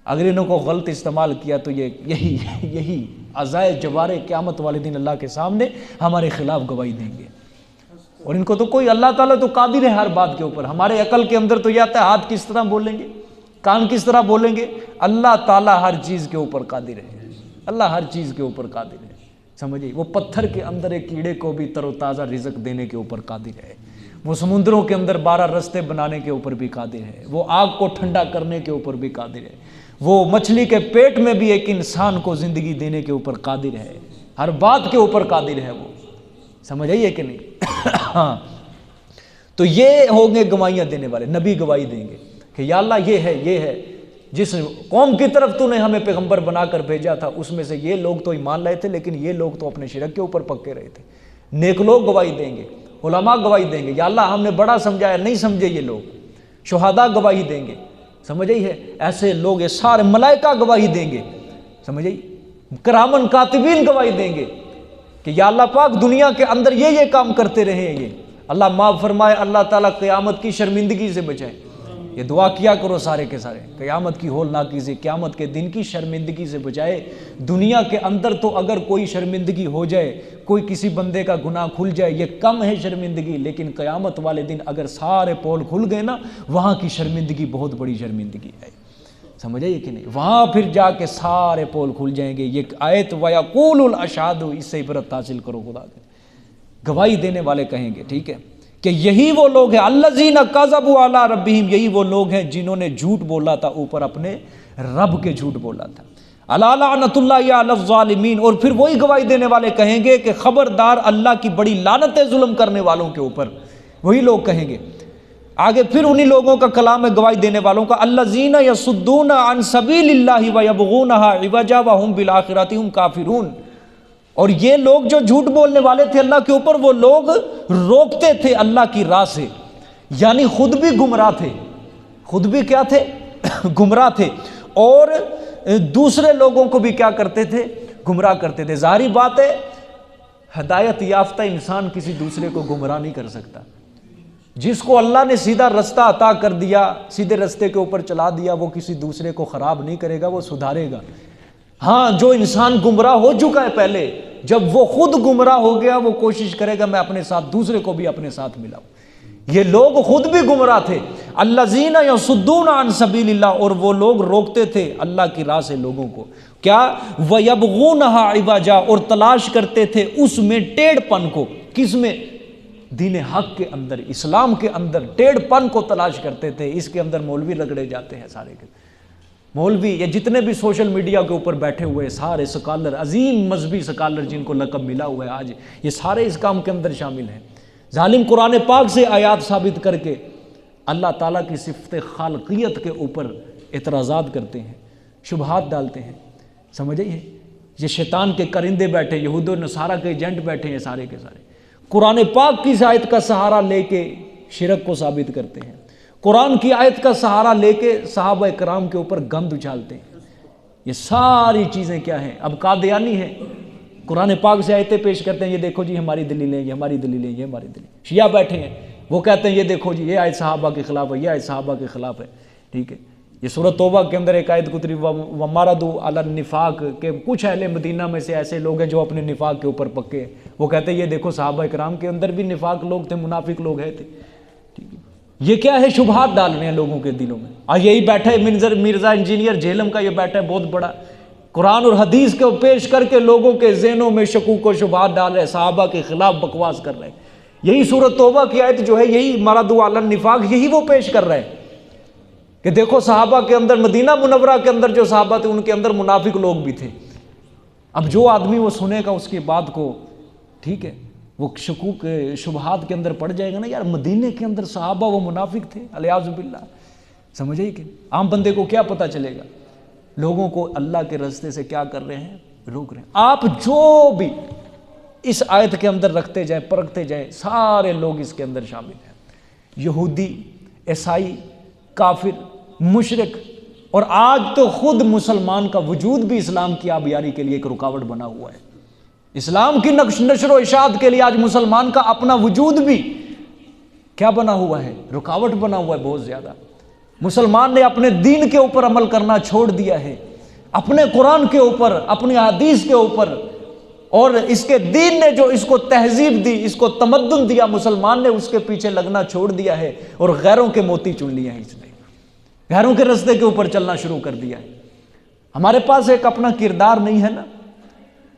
A: اگر انہوں کو غلط استعمال کیا تو یہی اعضائے جوارح قیامت والے دن اللہ کے سامنے ہمارے خلاف گواہی دیں گے۔ اور ان کو تو کوئی، اللہ تعالیٰ تو قادر ہے ہر بات کے اوپر۔ ہمارے عقل کے اندر تو یہ آتا ہے ہاتھ کس طرح بولیں گے، کان کس طرح بولیں گے، اللہ تعالیٰ ہر چیز کے اوپر قادر ہے، اللہ ہر چیز کے اوپر قادر ہے۔ سمجھئے، وہ پتھر کے اندر ایک کیڑے کو بھی تر و تازہ رزق دینے کے اوپر قادر ہے، وہ سمندروں کے اندر 12 رستے بنانے کے اوپر بھی قادر ہے، وہ آگ کو ٹھنڈا کرنے کے اوپر بھی قادر ہے، وہ مچھلی کے پیٹ میں بھی ایک انسان کو زندگی دینے کے اوپر قادر ہے، ہر بات کے اوپر قادر ہے وہ۔ سمجھ آئیے کہ نہیں؟ ہاں، تو یہ ہوں گے گواہیاں دینے والے، نبی گواہی دیں گے کہ یا اللہ یہ ہے جس قوم کی طرف تو نے ہمیں پیغمبر بنا کر بھیجا تھا، اس میں سے یہ لوگ تو ایمان لائے تھے، لیکن یہ لوگ تو اپنے شرک کے اوپر پکے رہے تھے۔ نیک لوگ گواہی دیں گے، علماء گواہی دیں گے، یا اللہ ہم نے بڑا سمجھایا، نہیں سمجھے یہ لوگ۔ شہداء گواہی دیں گے، سمجھ آئی ہے، ایسے لوگ، یہ سارے ملائکہ گواہی دیں گے، سمجھ آئی، کرامن کاتبین گواہی دیں گے کہ یا اللہ پاک دنیا کے اندر یہ کام کرتے رہے ہیں، یہ اللہ معاف فرمائے، اللہ تعالیٰ قیامت کی شرمندگی سے بچائے۔ یہ دعا کیا کرو سارے کے سارے، قیامت کی ہولناکی سے، قیامت کے دن کی شرمندگی سے بچائے۔ دنیا کے اندر تو اگر کوئی شرمندگی ہو جائے، کوئی کسی بندے کا گناہ کھل جائے، یہ کم ہے شرمندگی، لیکن قیامت والے دن اگر سارے پول کھل گئے نا، وہاں کی شرمندگی بہت بڑی شرمندگی ہے، سمجھ آئیے کہ نہیں؟ وہاں پھر جا کے سارے پول کھل جائیں گے۔ یہ آیت وَيَقُولُ الْأَشْهَادُ، اس سے عبرت حاصل کرو، خدا کے گواہی دینے والے کہیں گے، ٹھیک ہے، کہ یہی وہ لوگ ہیں الذین کذبوا علی ربہم، یہی وہ لوگ ہیں جنہوں نے جھوٹ بولا تھا اوپر اپنے رب کے، جھوٹ بولا تھا۔ الا لعنۃ اللہ علی الظالمین، اور پھر وہی گواہی دینے والے کہیں گے کہ خبردار اللہ کی بڑی لعنت ہے ظلم کرنے والوں کے اوپر، وہی لوگ کہیں گے۔ آگے پھر انہی لوگوں کا کلام ہے گواہی دینے والوں کا، الذین یصدون عن سبیل اللہ ویبغونھا عوجا وہم بالآخرۃ ہم کافرون، اور یہ لوگ جو جھوٹ بولنے والے تھے اللہ کے اوپر، وہ لوگ روکتے تھے اللہ کی راہ سے، یعنی خود بھی گمراہ تھے، خود بھی کیا تھے؟ گمراہ تھے، اور دوسرے لوگوں کو بھی کیا کرتے تھے؟ گمراہ کرتے تھے۔ ظاہری بات ہے ہدایت یافتہ انسان کسی دوسرے کو گمراہ نہیں کر سکتا۔ جس کو اللہ نے سیدھا رستہ عطا کر دیا، سیدھے رستے کے اوپر چلا دیا، وہ کسی دوسرے کو خراب نہیں کرے گا، وہ سدھارے گا۔ ہاں، جو انسان گمراہ ہو چکا ہے پہلے، جب وہ خود گمراہ ہو گیا، وہ کوشش کرے گا میں اپنے ساتھ دوسرے کو بھی اپنے ساتھ ملاؤں۔ یہ لوگ خود بھی گمراہ تھے، الذین یصدون عن سبیل اللہ، اور وہ لوگ روکتے تھے اللہ کی راہ سے لوگوں کو، کیا؟ ویبغونھا عوجا، اور تلاش کرتے تھے اس میں ٹیڑھ پن کو، کس میں؟ دین حق کے اندر، اسلام کے اندر ٹیڑھ پن کو تلاش کرتے تھے۔ اس کے اندر مولوی رگڑے جاتے ہیں، سارے کے مولوی، یہ جتنے بھی سوشل میڈیا کے اوپر بیٹھے ہوئے سارے سکالر، عظیم مذہبی سکالر جن کو لقب ملا ہوا ہے آج، یہ سارے اس کام کے اندر شامل ہیں۔ ظالم قرآن پاک سے آیات ثابت کر کے اللہ تعالیٰ کی صفت خالقیت کے اوپر اعتراضات کرتے ہیں، شبہات ڈالتے ہیں، سمجھئے؟ یہ شیطان کے کرندے بیٹھے، یہود و نصارہ کے ایجنٹ بیٹھے ہیں، سارے کے سارے قرآن پاک کی آیت کا سہارا لے کے شرک کو ثابت کرتے ہیں، قرآن کی آیت کا سہارا لے کے صحابہ کرام کے اوپر گند اچھالتے ہیں۔ یہ ساری چیزیں کیا ہیں؟ اب قادیانی ہیں، قرآن پاک سے آیتیں پیش کرتے ہیں، یہ دیکھو جی ہماری دلیلیں، یہ ہماری دلیلیں، یہ ہماری دلیلیں۔ شیعہ بیٹھے ہیں، وہ کہتے ہیں یہ دیکھو جی یہ آیت صحابہ کے خلاف ہے، یہ آیت صحابہ کے خلاف ہے، ٹھیک ہے۔ یہ سورۃ توبہ کے اندر ایک آیت گزری، وَمَرَضُوا عَلَى النِّفَاقِ، کہ کچھ اہل مدینہ میں سے ایسے لوگ ہیں جو اپنے نفاق کے اوپر پکے ہیں، وہ کہتے ہیں یہ دیکھو صحابہ کرام کے اندر بھی نفاق لوگ تھے، منافق لوگ ہیں تھے، ٹھیک ہے۔ یہ کیا ہے؟ شبہات ڈال رہے ہیں لوگوں کے دلوں میں۔ اور یہی بیٹھا ہے مرزا انجینئر جہلم کا، یہ بیٹھا ہے بہت بڑا، قرآن اور حدیث کو پیش کر کے لوگوں کے ذہنوں میں شکوک و شبہات ڈال رہے ہیں، صحابہ کے خلاف بکواس کر رہے ہیں۔ یہی سورۃ توبہ کی آیت جو ہے، یہی مرضوا علی النفاق، یہی وہ پیش کر رہے ہیں کہ دیکھو صحابہ کے اندر، مدینہ منورہ کے اندر جو صحابہ تھے ان کے اندر منافق لوگ بھی تھے۔ اب جو آدمی وہ سنے گا اس کی بات کو، ٹھیک ہے، وہ شکوک شبہات کے اندر پڑ جائے گا نا، یار مدینے کے اندر صحابہ وہ منافق تھے، الیاذ باللہ، سمجھے کہ عام بندے کو کیا پتہ چلے گا؟ لوگوں کو اللہ کے راستے سے کیا کر رہے ہیں؟ روک رہے ہیں۔ آپ جو بھی اس آیت کے اندر رکھتے جائیں، پرکھتے جائیں، سارے لوگ اس کے اندر شامل ہیں، یہودی، عیسائی، کافر، مشرک، اور آج تو خود مسلمان کا وجود بھی اسلام کی آبیاری کے لیے ایک رکاوٹ بنا ہوا ہے۔ اسلام کی نشر و اشاعت کے لیے آج مسلمان کا اپنا وجود بھی کیا بنا ہوا ہے؟ رکاوٹ بنا ہوا ہے بہت زیادہ۔ مسلمان نے اپنے دین کے اوپر عمل کرنا چھوڑ دیا ہے، اپنے قرآن کے اوپر، اپنی حدیث کے اوپر، اور اس کے دین نے جو اس کو تہذیب دی، اس کو تمدن دیا، مسلمان نے اس کے پیچھے لگنا چھوڑ دیا ہے، اور غیروں کے موتی چن لیے ہیں، اس نے غیروں کے راستے کے اوپر چلنا شروع کر دیا ہے۔ ہمارے پاس ایک اپنا کردار نہیں ہے نا،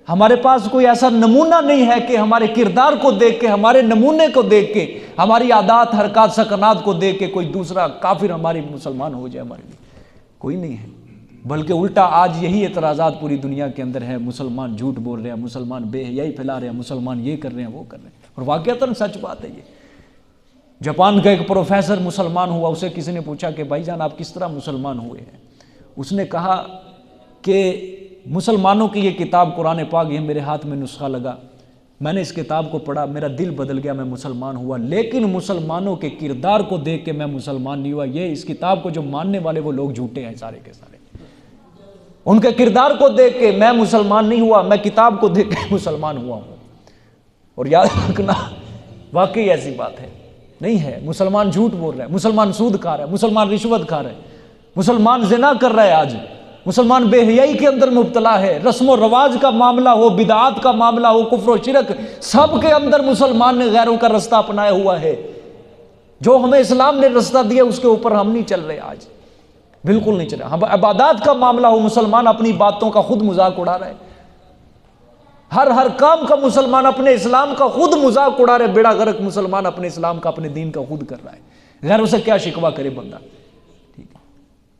A: ہمارے پاس کوئی ایسا نمونہ نہیں ہے کہ ہمارے کردار کو دیکھ کے، ہمارے نمونے کو دیکھ کے، ہماری عادات، حرکات، سکنات کو دیکھ کے کوئی دوسرا کافر ہماری مسلمان ہو جائے، ہمارے لیے کوئی نہیں ہے۔ بلکہ الٹا آج یہی اعتراضات پوری دنیا کے اندر ہے، مسلمان جھوٹ بول رہے ہیں، مسلمان بے حیائی پھیلا رہے ہیں، مسلمان یہ کر رہے ہیں، وہ کر رہے ہیں، اور واقعتاً سچ بات ہے یہ۔ جاپان کا ایک پروفیسر مسلمان ہوا، اسے کسی نے پوچھا کہ بھائی جان آپ کس طرح مسلمان ہوئے ہیں؟ اس نے کہا کہ مسلمانوں کی یہ کتاب قرآن پاک، یہ میرے ہاتھ میں نسخہ لگا، میں نے اس کتاب کو پڑھا، میرا دل بدل گیا، میں مسلمان ہوا، لیکن مسلمانوں کے کردار کو دیکھ کے میں مسلمان نہیں ہوا۔ یہ اس کتاب کو جو ماننے والے وہ لوگ جھوٹے ہیں سارے کے سارے، ان کے کردار کو دیکھ کے میں مسلمان نہیں ہوا، میں کتاب کو دیکھ کے مسلمان ہوا ہوں۔ اور یاد رکھنا واقعی ایسی بات ہے، نہیں ہے. مسلمان جھوٹ بول رہا ہے، مسلمان سود کھا رہا ہے، مسلمان رشوت کھا رہا ہے، مسلمان زنا کر رہا ہے، آج مسلمان بے حیائی کے اندر مبتلا ہے. رسم و رواج کا معاملہ ہو، بدعات کا معاملہ ہو، کفر و شرک، سب کے اندر مسلمان نے غیروں کا رستہ اپنایا ہوا ہے. جو ہمیں اسلام نے رستہ دیا اس کے اوپر ہم نہیں چل رہے، آج بالکل نہیں چل رہے. ہم عبادات کا معاملہ ہو، مسلمان اپنی باتوں کا خود مذاق اڑا رہا ہے. ہر کام کا مسلمان اپنے اسلام کا خود مذاق اڑا رہے. بیڑا غرق مسلمان اپنے اسلام کا، اپنے دین کا خود کر رہا ہے. غیروں سے کیا شکوہ کرے بندہ.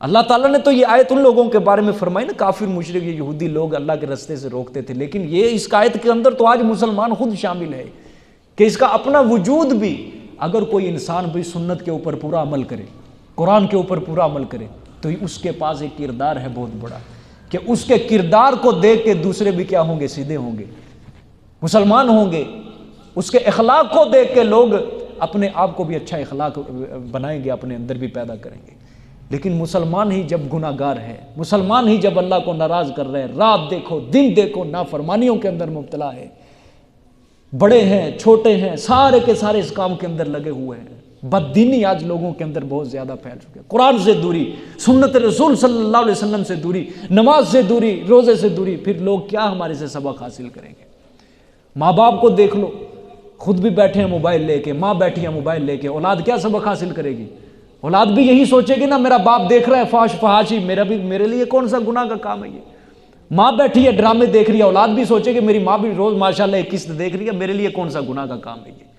A: اللہ تعالیٰ نے تو یہ آیت ان لوگوں کے بارے میں فرمائی نا، کافر مشرک یہودی لوگ اللہ کے رستے سے روکتے تھے، لیکن یہ اس آیت کے اندر تو آج مسلمان خود شامل ہے کہ اس کا اپنا وجود بھی، اگر کوئی انسان بھی سنت کے اوپر پورا عمل کرے، قرآن کے اوپر پورا عمل کرے، تو اس کے پاس ایک کردار ہے بہت بڑا، کہ اس کے کردار کو دیکھ کے دوسرے بھی کیا ہوں گے، سیدھے ہوں گے، مسلمان ہوں گے. اس کے اخلاق کو دیکھ کے لوگ اپنے آپ کو بھی اچھا اخلاق بنائیں گے، اپنے اندر بھی پیدا کریں گے. لیکن مسلمان ہی جب گناہ گار ہے، مسلمان ہی جب اللہ کو ناراض کر رہے ہیں، رات دیکھو دن دیکھو نافرمانیوں کے اندر مبتلا ہے، بڑے ہیں چھوٹے ہیں سارے کے سارے اس کام کے اندر لگے ہوئے ہیں. بددینی آج لوگوں کے اندر بہت زیادہ پھیل چکے ہیں. قرآن سے دوری، سنت رسول صلی اللہ علیہ وسلم سے دوری، نماز سے دوری، روزے سے دوری. پھر لوگ کیا ہمارے سے سبق حاصل کریں گے؟ ماں باپ کو دیکھ لو، خود بھی بیٹھے ہیں موبائل لے کے، ماں بیٹھی ہے موبائل لے کے. اولاد کیا سبق حاصل کرے گی؟ اولاد بھی یہی سوچے گی نا، میرا باپ دیکھ رہا ہے فحش فحاشی، میرے لیے کون سا گناہ کا کام ہے یہ. ماں بیٹھی ہے ڈرامے دیکھ رہی ہے، اولاد بھی سوچے گی میری ماں بھی روز ماشاءاللہ ایک قسط دیکھ رہی ہے، میرے لیے کون سا گناہ کا کام ہے یہ.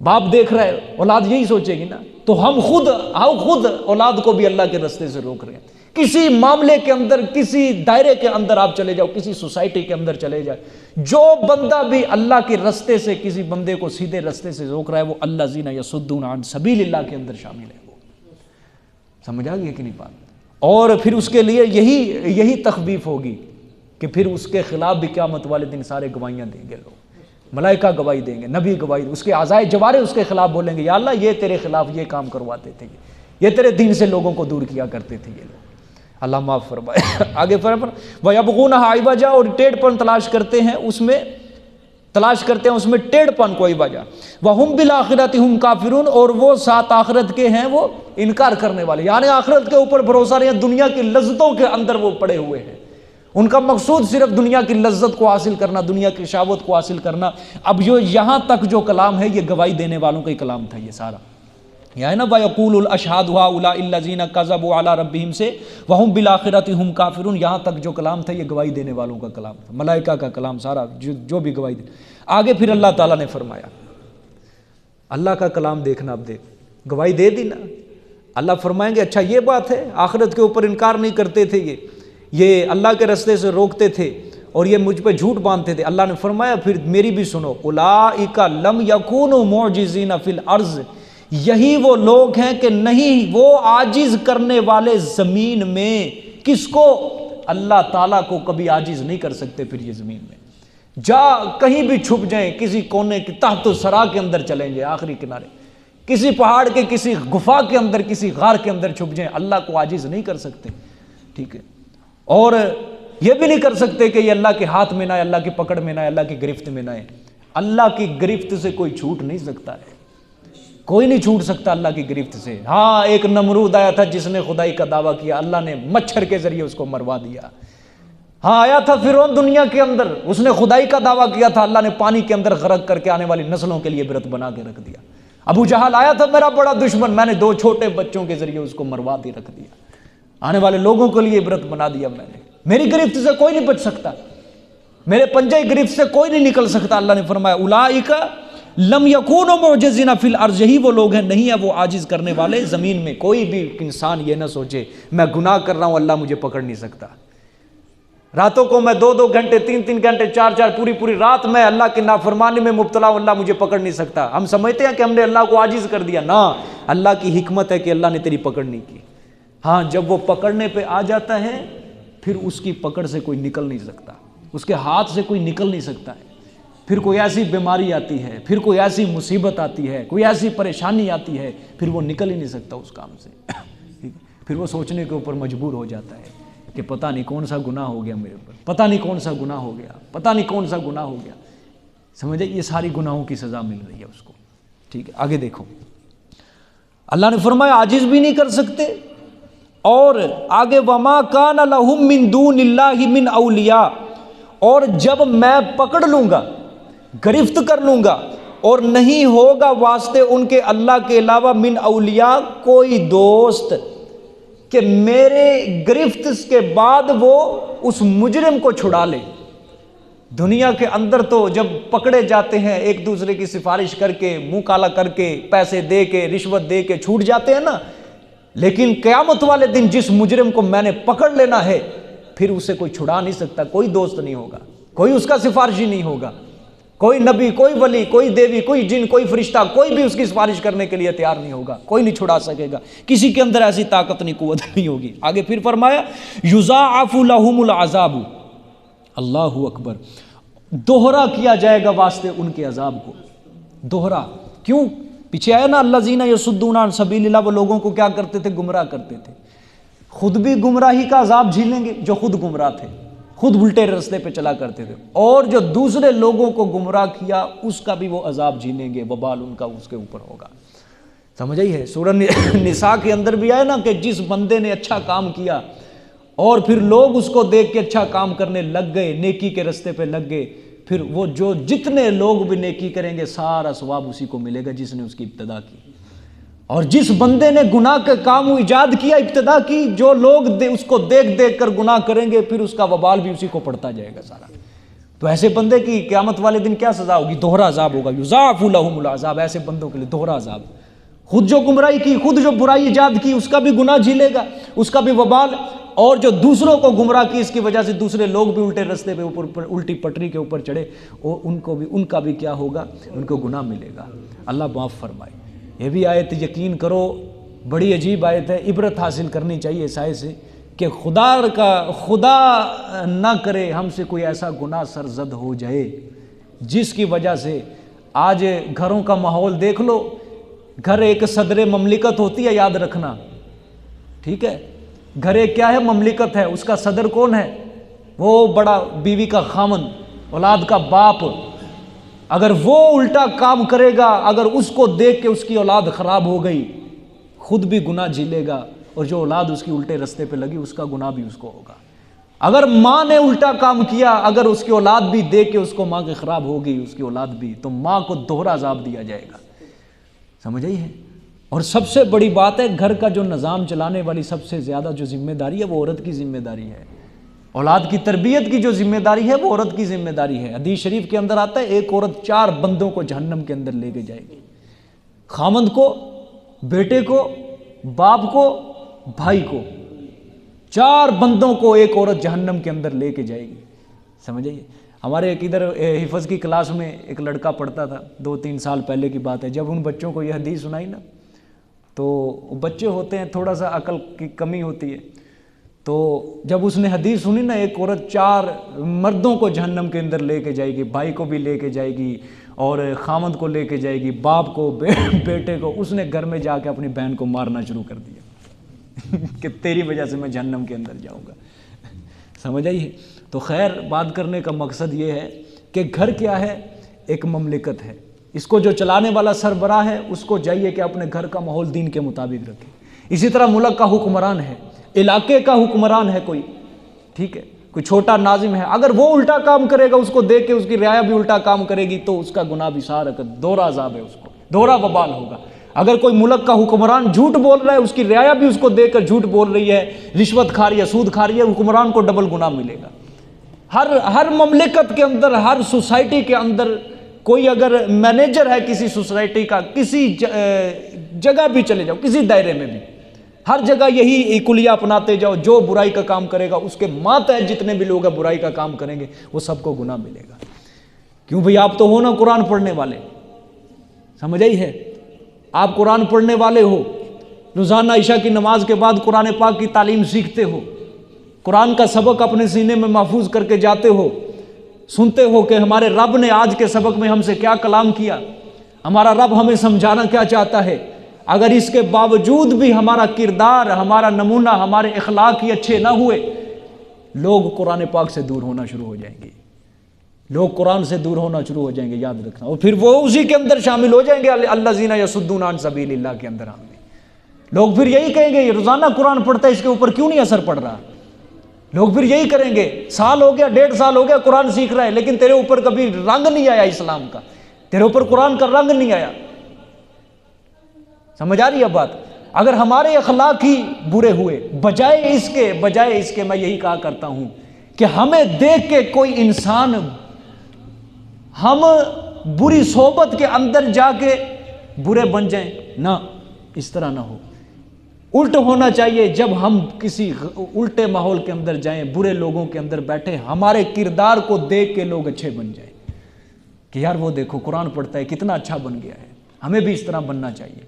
A: باپ دیکھ رہا ہے، اولاد یہی سوچے گی نا. تو ہم خود اولاد کو بھی اللہ کے رستے سے روک رہے ہیں. کسی معاملے کے اندر، کسی دائرے کے اندر آپ چلے جاؤ، کسی سوسائٹی کے اندر چلے جائے، جو بندہ بھی اللہ کے رستے سے کسی بندے کو سیدھے رستے سے روک رہا ہے، وہ الذین یصدون عن سبیل اللہ کے اندر شامل ہے. سمجھ آ گئی کہ نہیں بات؟ اور پھر اس کے لیے یہی تخویف ہوگی کہ پھر اس کے خلاف بھی قیامت والے دن سارے گواہیاں دیں گے لوگ. ملائکہ گواہی دیں گے، نبی گواہی، اس کے اعضائے جوارے اس کے خلاف بولیں گے، یا اللہ یہ تیرے خلاف یہ کام کرواتے تھے، یہ تیرے دین سے لوگوں کو دور کیا کرتے تھے یہ لوگ. اللہ معاف فرمائے. آگے فرمایا وَيَبْغُونَهَا عِوَجًا، اور ٹیڑھ پن تلاش کرتے ہیں اس میں ٹیڑھ پن کو عوجا. وَهُمْ بِالْآخِرَةِ هُمْ كَافِرُونَ، اور وہ ساتھ آخرت کے ہیں وہ انکار کرنے والے، یعنی آخرت کے اوپر بھروسہ نہیں، دنیا کی لذتوں کے اندر وہ پڑے ہوئے ہیں. ان کا مقصود صرف دنیا کی لذت کو حاصل کرنا، دنیا کی شہوت کو حاصل کرنا. اب یہاں تک جو کلام ہے یہ گواہی دینے والوں کا ہی کلام تھا یہ سارا. یہ ہے نا وَيَقُولُ الْأَشْهَادُ هَؤُلَاءِ الَّذِينَ كَذَبُوا عَلَىٰ رَبِّهِمْ سے وَهُمْ بِالْآخِرَةِ هُمْ كَافِرُونَ، یہاں تک جو کلام تھا یہ گواہی دینے والوں کا کلام تھا، ملائکہ کا کلام سارا، جو بھی گواہی دے. آگے پھر اللہ تعالیٰ نے فرمایا، اللہ کا کلام دیکھنا، اب دیکھ گواہی دے دی نا. اللہ فرمائیں گے اچھا یہ بات ہے، آخرت کے اوپر انکار نہیں کرتے تھے، یہ اللہ کے رستے سے روکتے تھے اور یہ مجھ پہ جھوٹ باندھتے تھے. اللہ نے فرمایا پھر میری بھی سنو، اولئک لم یکونوا معجزین فی الارض، یہی وہ لوگ ہیں کہ نہیں وہ عاجز کرنے والے زمین میں. کس کو؟ اللہ تعالیٰ کو کبھی عاجز نہیں کر سکتے. پھر یہ زمین میں کہیں بھی چھپ جائیں، کسی کونے کے تحت سرا کے اندر چلیں گے، آخری کنارے کسی پہاڑ کے کسی غفا کے اندر، کسی غار کے اندر چھپ جائیں، اللہ کو عاجز نہیں کر سکتے. ٹھیک ہے، اور یہ بھی نہیں کر سکتے کہ یہ اللہ کے ہاتھ میں نہ ہے، اللہ کی پکڑ میں نہ ہے، اللہ کی گرفت میں نہ ہے. اللہ کی گرفت سے کوئی چھوٹ نہیں سکتا ہے، کوئی نہیں چھوٹ سکتا اللہ کی گرفت سے. ہاں ایک نمرود آیا تھا جس نے خدائی کا دعویٰ کیا، اللہ نے مچھر کے ذریعے اس کو مروا دیا. ہاں آیا تھا فرعون دنیا کے اندر، اس نے خدائی کا دعویٰ کیا تھا، اللہ نے پانی کے اندر غرق کر کے آنے والی نسلوں کے لیے برت بنا کے رکھ دیا. ابو جہل آیا تھا میرا بڑا دشمن، میں نے 2 چھوٹے بچوں کے ذریعے اس کو مروا دے رکھ دیا، آنے والے لوگوں کے لیے برت بنا دیا میں نے. میری گرفت سے کوئی نہیں بچ سکتا، میرے پنجے گرفت سے کوئی نہیں نکل سکتا. اللہ نے فرمایا اولئک لم یکونوا معجزین فی الارض، یہی وہ لوگ ہیں نہیں ہے وہ عاجز کرنے والے زمین میں. کوئی بھی انسان یہ نہ سوچے میں گناہ کر رہا ہوں اللہ مجھے پکڑ نہیں سکتا. راتوں کو میں 2 گھنٹے 3 گھنٹے 4 پوری رات میں اللہ کی نافرمانی میں مبتلا ہوں، اللہ مجھے پکڑ نہیں سکتا. ہم سمجھتے ہیں کہ ہم نے اللہ کو عاجز کر دیا، نہ، اللہ کی حکمت ہے کہ اللہ نے تیری پکڑ نہیں کی. ہاں جب وہ پکڑنے پہ آ جاتا ہے پھر اس کی پکڑ سے کوئی نکل نہیں سکتا، اس کے ہاتھ سے کوئی نکل نہیں سکتا ہے. پھر کوئی ایسی بیماری آتی ہے، پھر کوئی ایسی مصیبت آتی ہے، کوئی ایسی پریشانی آتی ہے، پھر وہ نکل ہی نہیں سکتا اس کام سے. پھر وہ سوچنے کے اوپر مجبور ہو جاتا ہے کہ پتہ نہیں کون سا گناہ ہو گیا میرے اوپر، پتہ نہیں کون سا گناہ ہو گیا، پتہ نہیں کون سا گناہ ہو گیا. سمجھے، یہ ساری گناہوں کی سزا مل رہی ہے اس کو. ٹھیک ہے، آگے دیکھو. اللہ نے فرمایا عاجز بھی نہیں کر سکتے. اور آگے وما کان لہم من دون اللہ من اولیاء، اور جب میں پکڑ لوں گا، گرفت کر لوں گا، اور نہیں ہوگا واسطے ان کے اللہ کے علاوہ من اولیاء کوئی دوست کہ میرے گرفت کے بعد وہ اس مجرم کو چھڑا لے. دنیا کے اندر تو جب پکڑے جاتے ہیں ایک دوسرے کی سفارش کر کے، منہ کالا کر کے، پیسے دے کے، رشوت دے کے چھوٹ جاتے ہیں نا، لیکن قیامت والے دن جس مجرم کو میں نے پکڑ لینا ہے پھر اسے کوئی چھڑا نہیں سکتا، کوئی دوست نہیں ہوگا، کوئی اس کا سفارشی نہیں ہوگا، کوئی نبی، کوئی ولی، کوئی دیوی، کوئی جن، کوئی فرشتہ، کوئی بھی اس کی سفارش کرنے کے لیے تیار نہیں ہوگا، کوئی نہیں چھڑا سکے گا، کسی کے اندر ایسی طاقت نہیں، قوت نہیں ہوگی. آگے پھر فرمایا یضاعف لہم العذاب، اللہ اکبر، دوہرا کیا جائے گا واسطے ان کے عذاب کو. دوہرا کیوں؟ پیچھے آیا نا الذین یصدون عن سبیل اللہ، وہ لوگوں کو کیا کرتے تھے؟ گمراہ کرتے تھے. خود بھی گمراہی کا عذاب جھیلیں گے جو خود گمراہ تھے، خود الٹے راستے پہ چلا کرتے تھے، اور جو دوسرے لوگوں کو گمراہ کیا اس کا بھی وہ عذاب جھیلیں گے، وبال ان کا اس کے اوپر ہوگا. سمجھ آئی ہے؟ سورہ نساء کے اندر بھی آیا نا کہ جس بندے نے اچھا کام کیا اور پھر لوگ اس کو دیکھ کے اچھا کام کرنے لگ گئے، نیکی کے راستے پہ لگ گئے، پھر وہ جو جتنے لوگ بھی نیکی کریں گے سارا ثواب اسی کو ملے گا جس نے اس کی ابتدا کی. اور جس بندے نے گناہ کا کام ایجاد کیا، ابتدا کی، جو لوگ اس کو دیکھ دیکھ کر گناہ کریں گے پھر اس کا وبال بھی اسی کو پڑتا جائے گا سارا. تو ایسے بندے کی قیامت والے دن کیا سزا ہوگی؟ دوہرا عذاب ہوگا. یضاعف لہم العذاب، ایسے بندوں کے لیے دوہرا عذاب. خود جو گمراہی کی، خود جو برائی ایجاد کی، اس کا بھی گناہ جھیلے گا، اس کا بھی وبال، اور جو دوسروں کو گمراہ کی اس کی وجہ سے دوسرے لوگ بھی الٹے راستے پہ اوپر الٹی پٹری کے اوپر چڑھے، ان کا بھی کیا ہوگا؟ ان کو گناہ ملے گا. اللہ معاف فرمائے. یہ بھی آیت یقین کرو بڑی عجیب آیت ہے، عبرت حاصل کرنی چاہیے اس آیت سے کہ خدا نہ کرے ہم سے کوئی ایسا گناہ سرزد ہو جائے جس کی وجہ سے آج گھروں کا ماحول دیکھ لو. گھر ایک صدر مملکت ہوتی ہے، یاد رکھنا، ٹھیک ہے؟ گھر ایک کیا ہے؟ مملکت ہے. اس کا صدر کون ہے؟ وہ بڑا بیوی کا خامن، اولاد کا باپ. اگر وہ الٹا کام کرے گا، اگر اس کو دیکھ کے اس کی اولاد خراب ہو گئی، خود بھی گناہ جھیلے گا، اور جو اولاد اس کی الٹے راستے پہ لگی اس کا گناہ بھی اس کو ہوگا. اگر ماں نے الٹا کام کیا، اگر اس کی اولاد بھی دیکھ کے اس کو ماں کی خراب ہو گئی، اس کی اولاد بھی، تو ماں کو دوہرا عذاب دیا جائے گا. سمجھ آئی ہے؟ اور سب سے بڑی بات ہے، گھر کا جو نظام چلانے والی سب سے زیادہ جو ذمہ داری ہے وہ عورت کی ذمہ داری ہے. اولاد کی تربیت کی جو ذمہ داری ہے وہ عورت کی ذمہ داری ہے. حدیث شریف کے اندر آتا ہے ایک عورت 4 بندوں کو جہنم کے اندر لے کے جائے گی. خامند کو، بیٹے کو، باپ کو، بھائی کو، 4 بندوں کو ایک عورت جہنم کے اندر لے کے جائے گی. سمجھ آئیے؟ ہمارے ایک ادھر حفظ کی کلاس میں ایک لڑکا پڑھتا تھا، 2-3 سال پہلے کی بات ہے. جب ان بچوں کو یہ حدیث سنائی نا، تو بچے ہوتے ہیں تھوڑا سا عقل کی کمی ہوتی ہے، تو جب اس نے حدیث سنی نا، ایک عورت 4 مردوں کو جہنم کے اندر لے کے جائے گی، بھائی کو بھی لے کے جائے گی، اور خامند کو لے کے جائے گی، باپ کو، بیٹے کو. اس نے گھر میں جا کے اپنی بہن کو مارنا شروع کر دیا کہ تیری وجہ سے میں جہنم کے اندر جاؤں گا. سمجھ آئی؟ تو خیر، بات کرنے کا مقصد یہ ہے کہ گھر کیا ہے؟ ایک مملکت ہے. اس کو جو چلانے والا سربراہ ہے اس کو چاہیے کہ اپنے گھر کا ماحول دین کے مطابق رکھے. اسی طرح ملک کا حکمران ہے، علاقے کا حکمران ہے کوئی، ٹھیک ہے، کوئی چھوٹا ناظم ہے، اگر وہ الٹا کام کرے گا، اس کو دیکھ کے اس کی رعایا بھی الٹا کام کرے گی، تو اس کا گناہ بھی سارا کا دوہرا عذاب ہے، اس کو دوہرا وبال ہوگا. اگر کوئی ملک کا حکمران جھوٹ بول رہا ہے، اس کی رعایا بھی اس کو دیکھ کر جھوٹ بول رہی ہے، رشوت کھا رہی ہے، سود کھا رہی ہے، حکمران کو ڈبل گناہ ملے گا. ہر مملکت کے اندر، ہر سوسائٹی کے اندر کوئی اگر مینیجر ہے کسی سوسائٹی کا، کسی جگہ بھی چلے جاؤ، کسی دائرے میں بھی، ہر جگہ یہی کلیہ اپناتے جاؤ، جو برائی کا کام کرے گا اس کے ماتحت جتنے بھی لوگ ہیں برائی کا کام کریں گے وہ سب کو گناہ ملے گا. کیوں بھئی؟ آپ تو ہو نا قرآن پڑھنے والے. سمجھ آئی ہے؟ آپ قرآن پڑھنے والے ہو، روزانہ عشاء کی نماز کے بعد قرآن پاک کی تعلیم سیکھتے ہو، قرآن کا سبق اپنے سینے میں محفوظ کر کے جاتے ہو، سنتے ہو کہ ہمارے رب نے آج کے سبق میں ہم سے کیا کلام کیا، ہمارا رب ہمیں سمجھانا کیا چاہتا ہے. اگر اس کے باوجود بھی ہمارا کردار، ہمارا نمونہ، ہمارے اخلاق ہی اچھے نہ ہوئے، لوگ قرآن پاک سے دور ہونا شروع ہو جائیں گے، لوگ قرآن سے دور ہونا شروع ہو جائیں گے، یاد رکھنا. اور پھر وہ اسی کے اندر شامل ہو جائیں گے، الذین یصدون عن سبیل اللہ کے اندر. لوگ پھر یہی کہیں گے یہ روزانہ قرآن پڑھتا ہے، اس کے اوپر کیوں نہیں اثر پڑ رہا؟ لوگ پھر یہی کریں گے، سال ہو گیا 1.5 سال ہو گیا قرآن سیکھ رہا ہے لیکن تیرے اوپر کبھی رنگ نہیں آیا اسلام کا، تیرے اوپر قرآن کا رنگ نہیں آیا۔ سمجھ آ رہی ہے بات؟ اگر ہمارے اخلاق ہی برے ہوئے، بجائے اس کے میں یہی کہا کرتا ہوں کہ ہمیں دیکھ کے کوئی انسان ہم بری صحبت کے اندر جا کے برے بن جائیں، نہ، اس طرح نہ ہو۔ الٹ ہونا چاہیے، جب ہم کسی الٹے ماحول کے اندر جائیں، برے لوگوں کے اندر بیٹھے، ہمارے کردار کو دیکھ کے لوگ اچھے بن جائیں کہ یار وہ دیکھو قرآن پڑھتا ہے کتنا اچھا بن گیا ہے، ہمیں بھی اس طرح بننا چاہیے،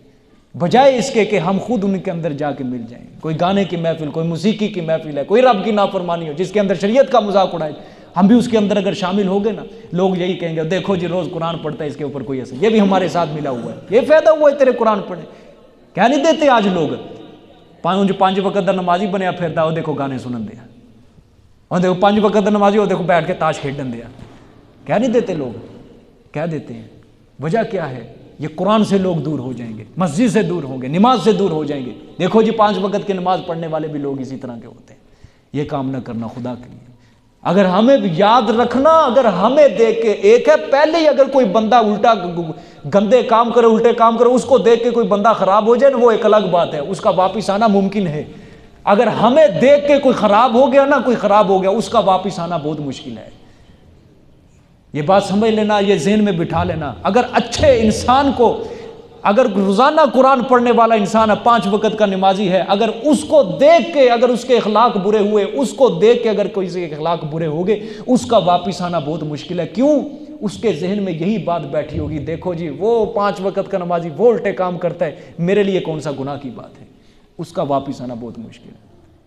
A: بجائے اس کے کہ ہم خود ان کے اندر جا کے مل جائیں۔ کوئی گانے کی محفل، کوئی موسیقی کی محفل ہے، کوئی رب کی نافرمانی ہو جس کے اندر شریعت کا مذاق اڑائے، ہم بھی اس کے اندر اگر شامل ہو گئے نا، لوگ یہی کہیں گے دیکھو جی روز قرآن پڑھتا ہے، اس کے اوپر کوئی اثر، یہ بھی ہمارے ساتھ ملا ہوا ہے، یہ فائدہ ہوا ہے تیرے قرآن پڑھنے۔ کیا نہیں دیتے آج لوگ؟ 5 وقت دا نمازی بنیا پھردا، وہ دیکھو گانے سنن دیا، اور دیکھو 5 وقت دا نمازی، وہ دیکھو بیٹھ کے تاش کھیڈن دیا۔ کیا نہیں دیتے لوگ؟ کیا دیتے ہیں؟ وجہ کیا ہے؟ یہ قرآن سے لوگ دور ہو جائیں گے، مسجد سے دور ہوں گے، نماز سے دور ہو جائیں گے۔ دیکھو جی 5 وقت کی نماز پڑھنے والے بھی لوگ اسی طرح کے ہوتے ہیں۔ یہ کام نہ کرنا خدا کے لیے۔ اگر ہمیں یاد رکھنا، اگر ہمیں دیکھ کے، ایک ہے پہلے ہی اگر کوئی بندہ الٹا گندے کام کرے، الٹے کام کرے، اس کو دیکھ کے کوئی بندہ خراب ہو جائے نا، وہ ایک الگ بات ہے، اس کا واپس آنا ممکن ہے۔ اگر ہمیں دیکھ کے کوئی خراب ہو گیا نا، کوئی خراب ہو گیا، اس کا واپس آنا بہت مشکل ہے۔ یہ بات سمجھ لینا، یہ ذہن میں بٹھا لینا۔ اگر اچھے انسان کو، اگر روزانہ قرآن پڑھنے والا انسان ہے، 5 وقت کا نمازی ہے، اگر اس کو دیکھ کے، اگر اس کے اخلاق برے ہوئے، اس کو دیکھ کے اگر کوئی سے اخلاق برے ہو گئے، اس کا واپس آنا بہت مشکل ہے۔ کیوں؟ اس کے ذہن میں یہی بات بیٹھی ہوگی، دیکھو جی وہ 5 وقت کا نمازی، وہ الٹے کام کرتا ہے، میرے لیے کون سا گناہ کی بات ہے؟ اس کا واپس آنا بہت مشکل ہے۔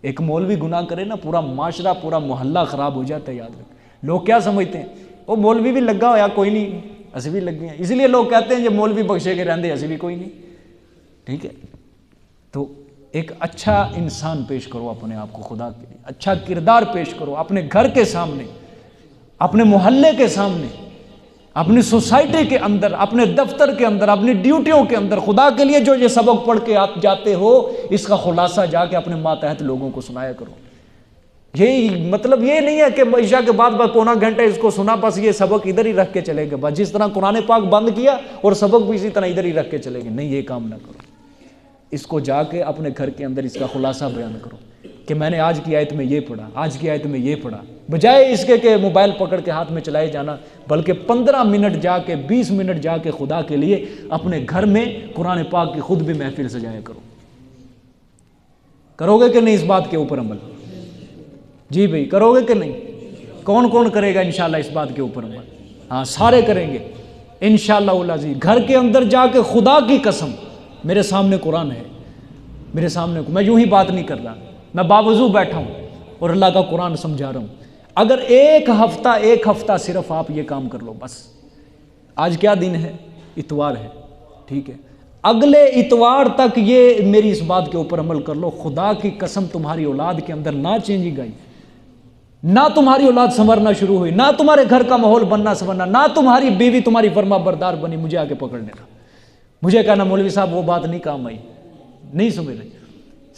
A: ایک مولوی گناہ کرے نا، پورا معاشرہ، پورا محلہ خراب ہو جاتا ہے، یاد رکھ۔ لوگ کیا سمجھتے ہیں؟ وہ مولوی بھی لگا ہوا کوئی نہیں، اسی بھی لگے ہیں، اسی لیے لوگ کہتے ہیں یہ مولوی بخشے کے رہندے، اسی بھی کوئی نہیں۔ ٹھیک ہے؟ تو ایک اچھا انسان پیش کرو اپنے آپ کو خدا کے لیے، اچھا کردار پیش کرو اپنے گھر کے سامنے، اپنے محلے کے سامنے، اپنی سوسائٹی کے اندر، اپنے دفتر کے اندر، اپنی ڈیوٹیوں کے اندر، خدا کے لیے جو یہ سبق پڑھ کے آپ جاتے ہو، اس کا خلاصہ جا کے اپنے ماتحت لوگوں کو سنایا کرو۔ یہی مطلب یہ نہیں ہے کہ عشاء کے بعد بس پونا گھنٹہ اس کو سنا، بس یہ سبق ادھر ہی رکھ کے چلے گئے، بس جس طرح قرآن پاک بند کیا اور سبق بھی اسی طرح ادھر ہی رکھ کے چلے گئے، نہیں، یہ کام نہ کرو۔ اس کو جا کے اپنے گھر کے اندر اس کا خلاصہ بیان کرو کہ میں نے آج کی آیت میں یہ پڑھا، آج کی آیت میں یہ پڑھا، بجائے اس کے کہ موبائل پکڑ کے ہاتھ میں چلائے جانا، بلکہ 15 منٹ جا کے، 20 منٹ جا کے خدا کے لیے اپنے گھر میں قرآن پاک کی خود بھی محفل سجایا کرو۔ کرو گے کہ نہیں اس بات کے اوپر عمل؟ جی بھائی، کرو گے کہ نہیں؟ کون کون کرے گا انشاءاللہ اس بات کے اوپر عمل؟ ہاں، سارے کریں گے انشاءاللہ العزیز۔ گھر کے اندر جا کے خدا کی قسم، میرے سامنے قرآن ہے، میرے سامنے، میں یوں ہی بات نہیں کر رہا، میں باوضو بیٹھا ہوں اور اللہ کا قرآن سمجھا رہا ہوں۔ اگر ایک ہفتہ صرف آپ یہ کام کر لو، بس آج کیا دن ہے؟ اتوار ہے، ٹھیک ہے، اگلے اتوار تک یہ میری اس بات کے اوپر عمل کر لو، خدا کی قسم تمہاری اولاد کے اندر نہ چینجنگ آئی، نہ تمہاری اولاد سنورنا شروع ہوئی، نہ تمہارے گھر کا ماحول بننا سنورنا، نہ تمہاری بیوی تمہاری فرما بردار بنی، مجھے آگے پکڑ لینا، مجھے کہنا مولوی صاحب وہ بات نہیں کام آئی، نہیں سمجھ رہے،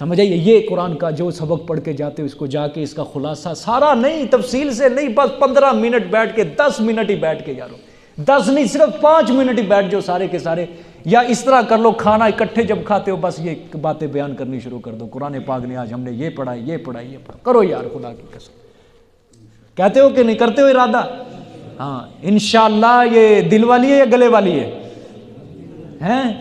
A: سمجھ آئیے؟ یہ قرآن کا جو سبق پڑھ کے جاتے ہو، اس کو جا کے اس کا خلاصہ سارا نہیں، تفصیل سے نہیں، بس 15 منٹ بیٹھ کے، 10 منٹ ہی بیٹھ کے یارو، 10 نہیں صرف 5 منٹ ہی بیٹھ جاؤ سارے کے سارے، یا اس طرح کر لو، کھانا اکٹھے جب کھاتے ہو بس یہ باتیں بیان کرنی شروع کر دو، قرآن پاک نے آج ہم نے یہ پڑھا، یہ پڑھا، یہ پڑھا، کرو یار خدا کی قسم۔ کہتے ہو کہ نہیں کرتے ہو ارادہ؟ ہاں انشاءاللہ۔ یہ دل والی ہے یا گلے والی ہے؟ ہیں؟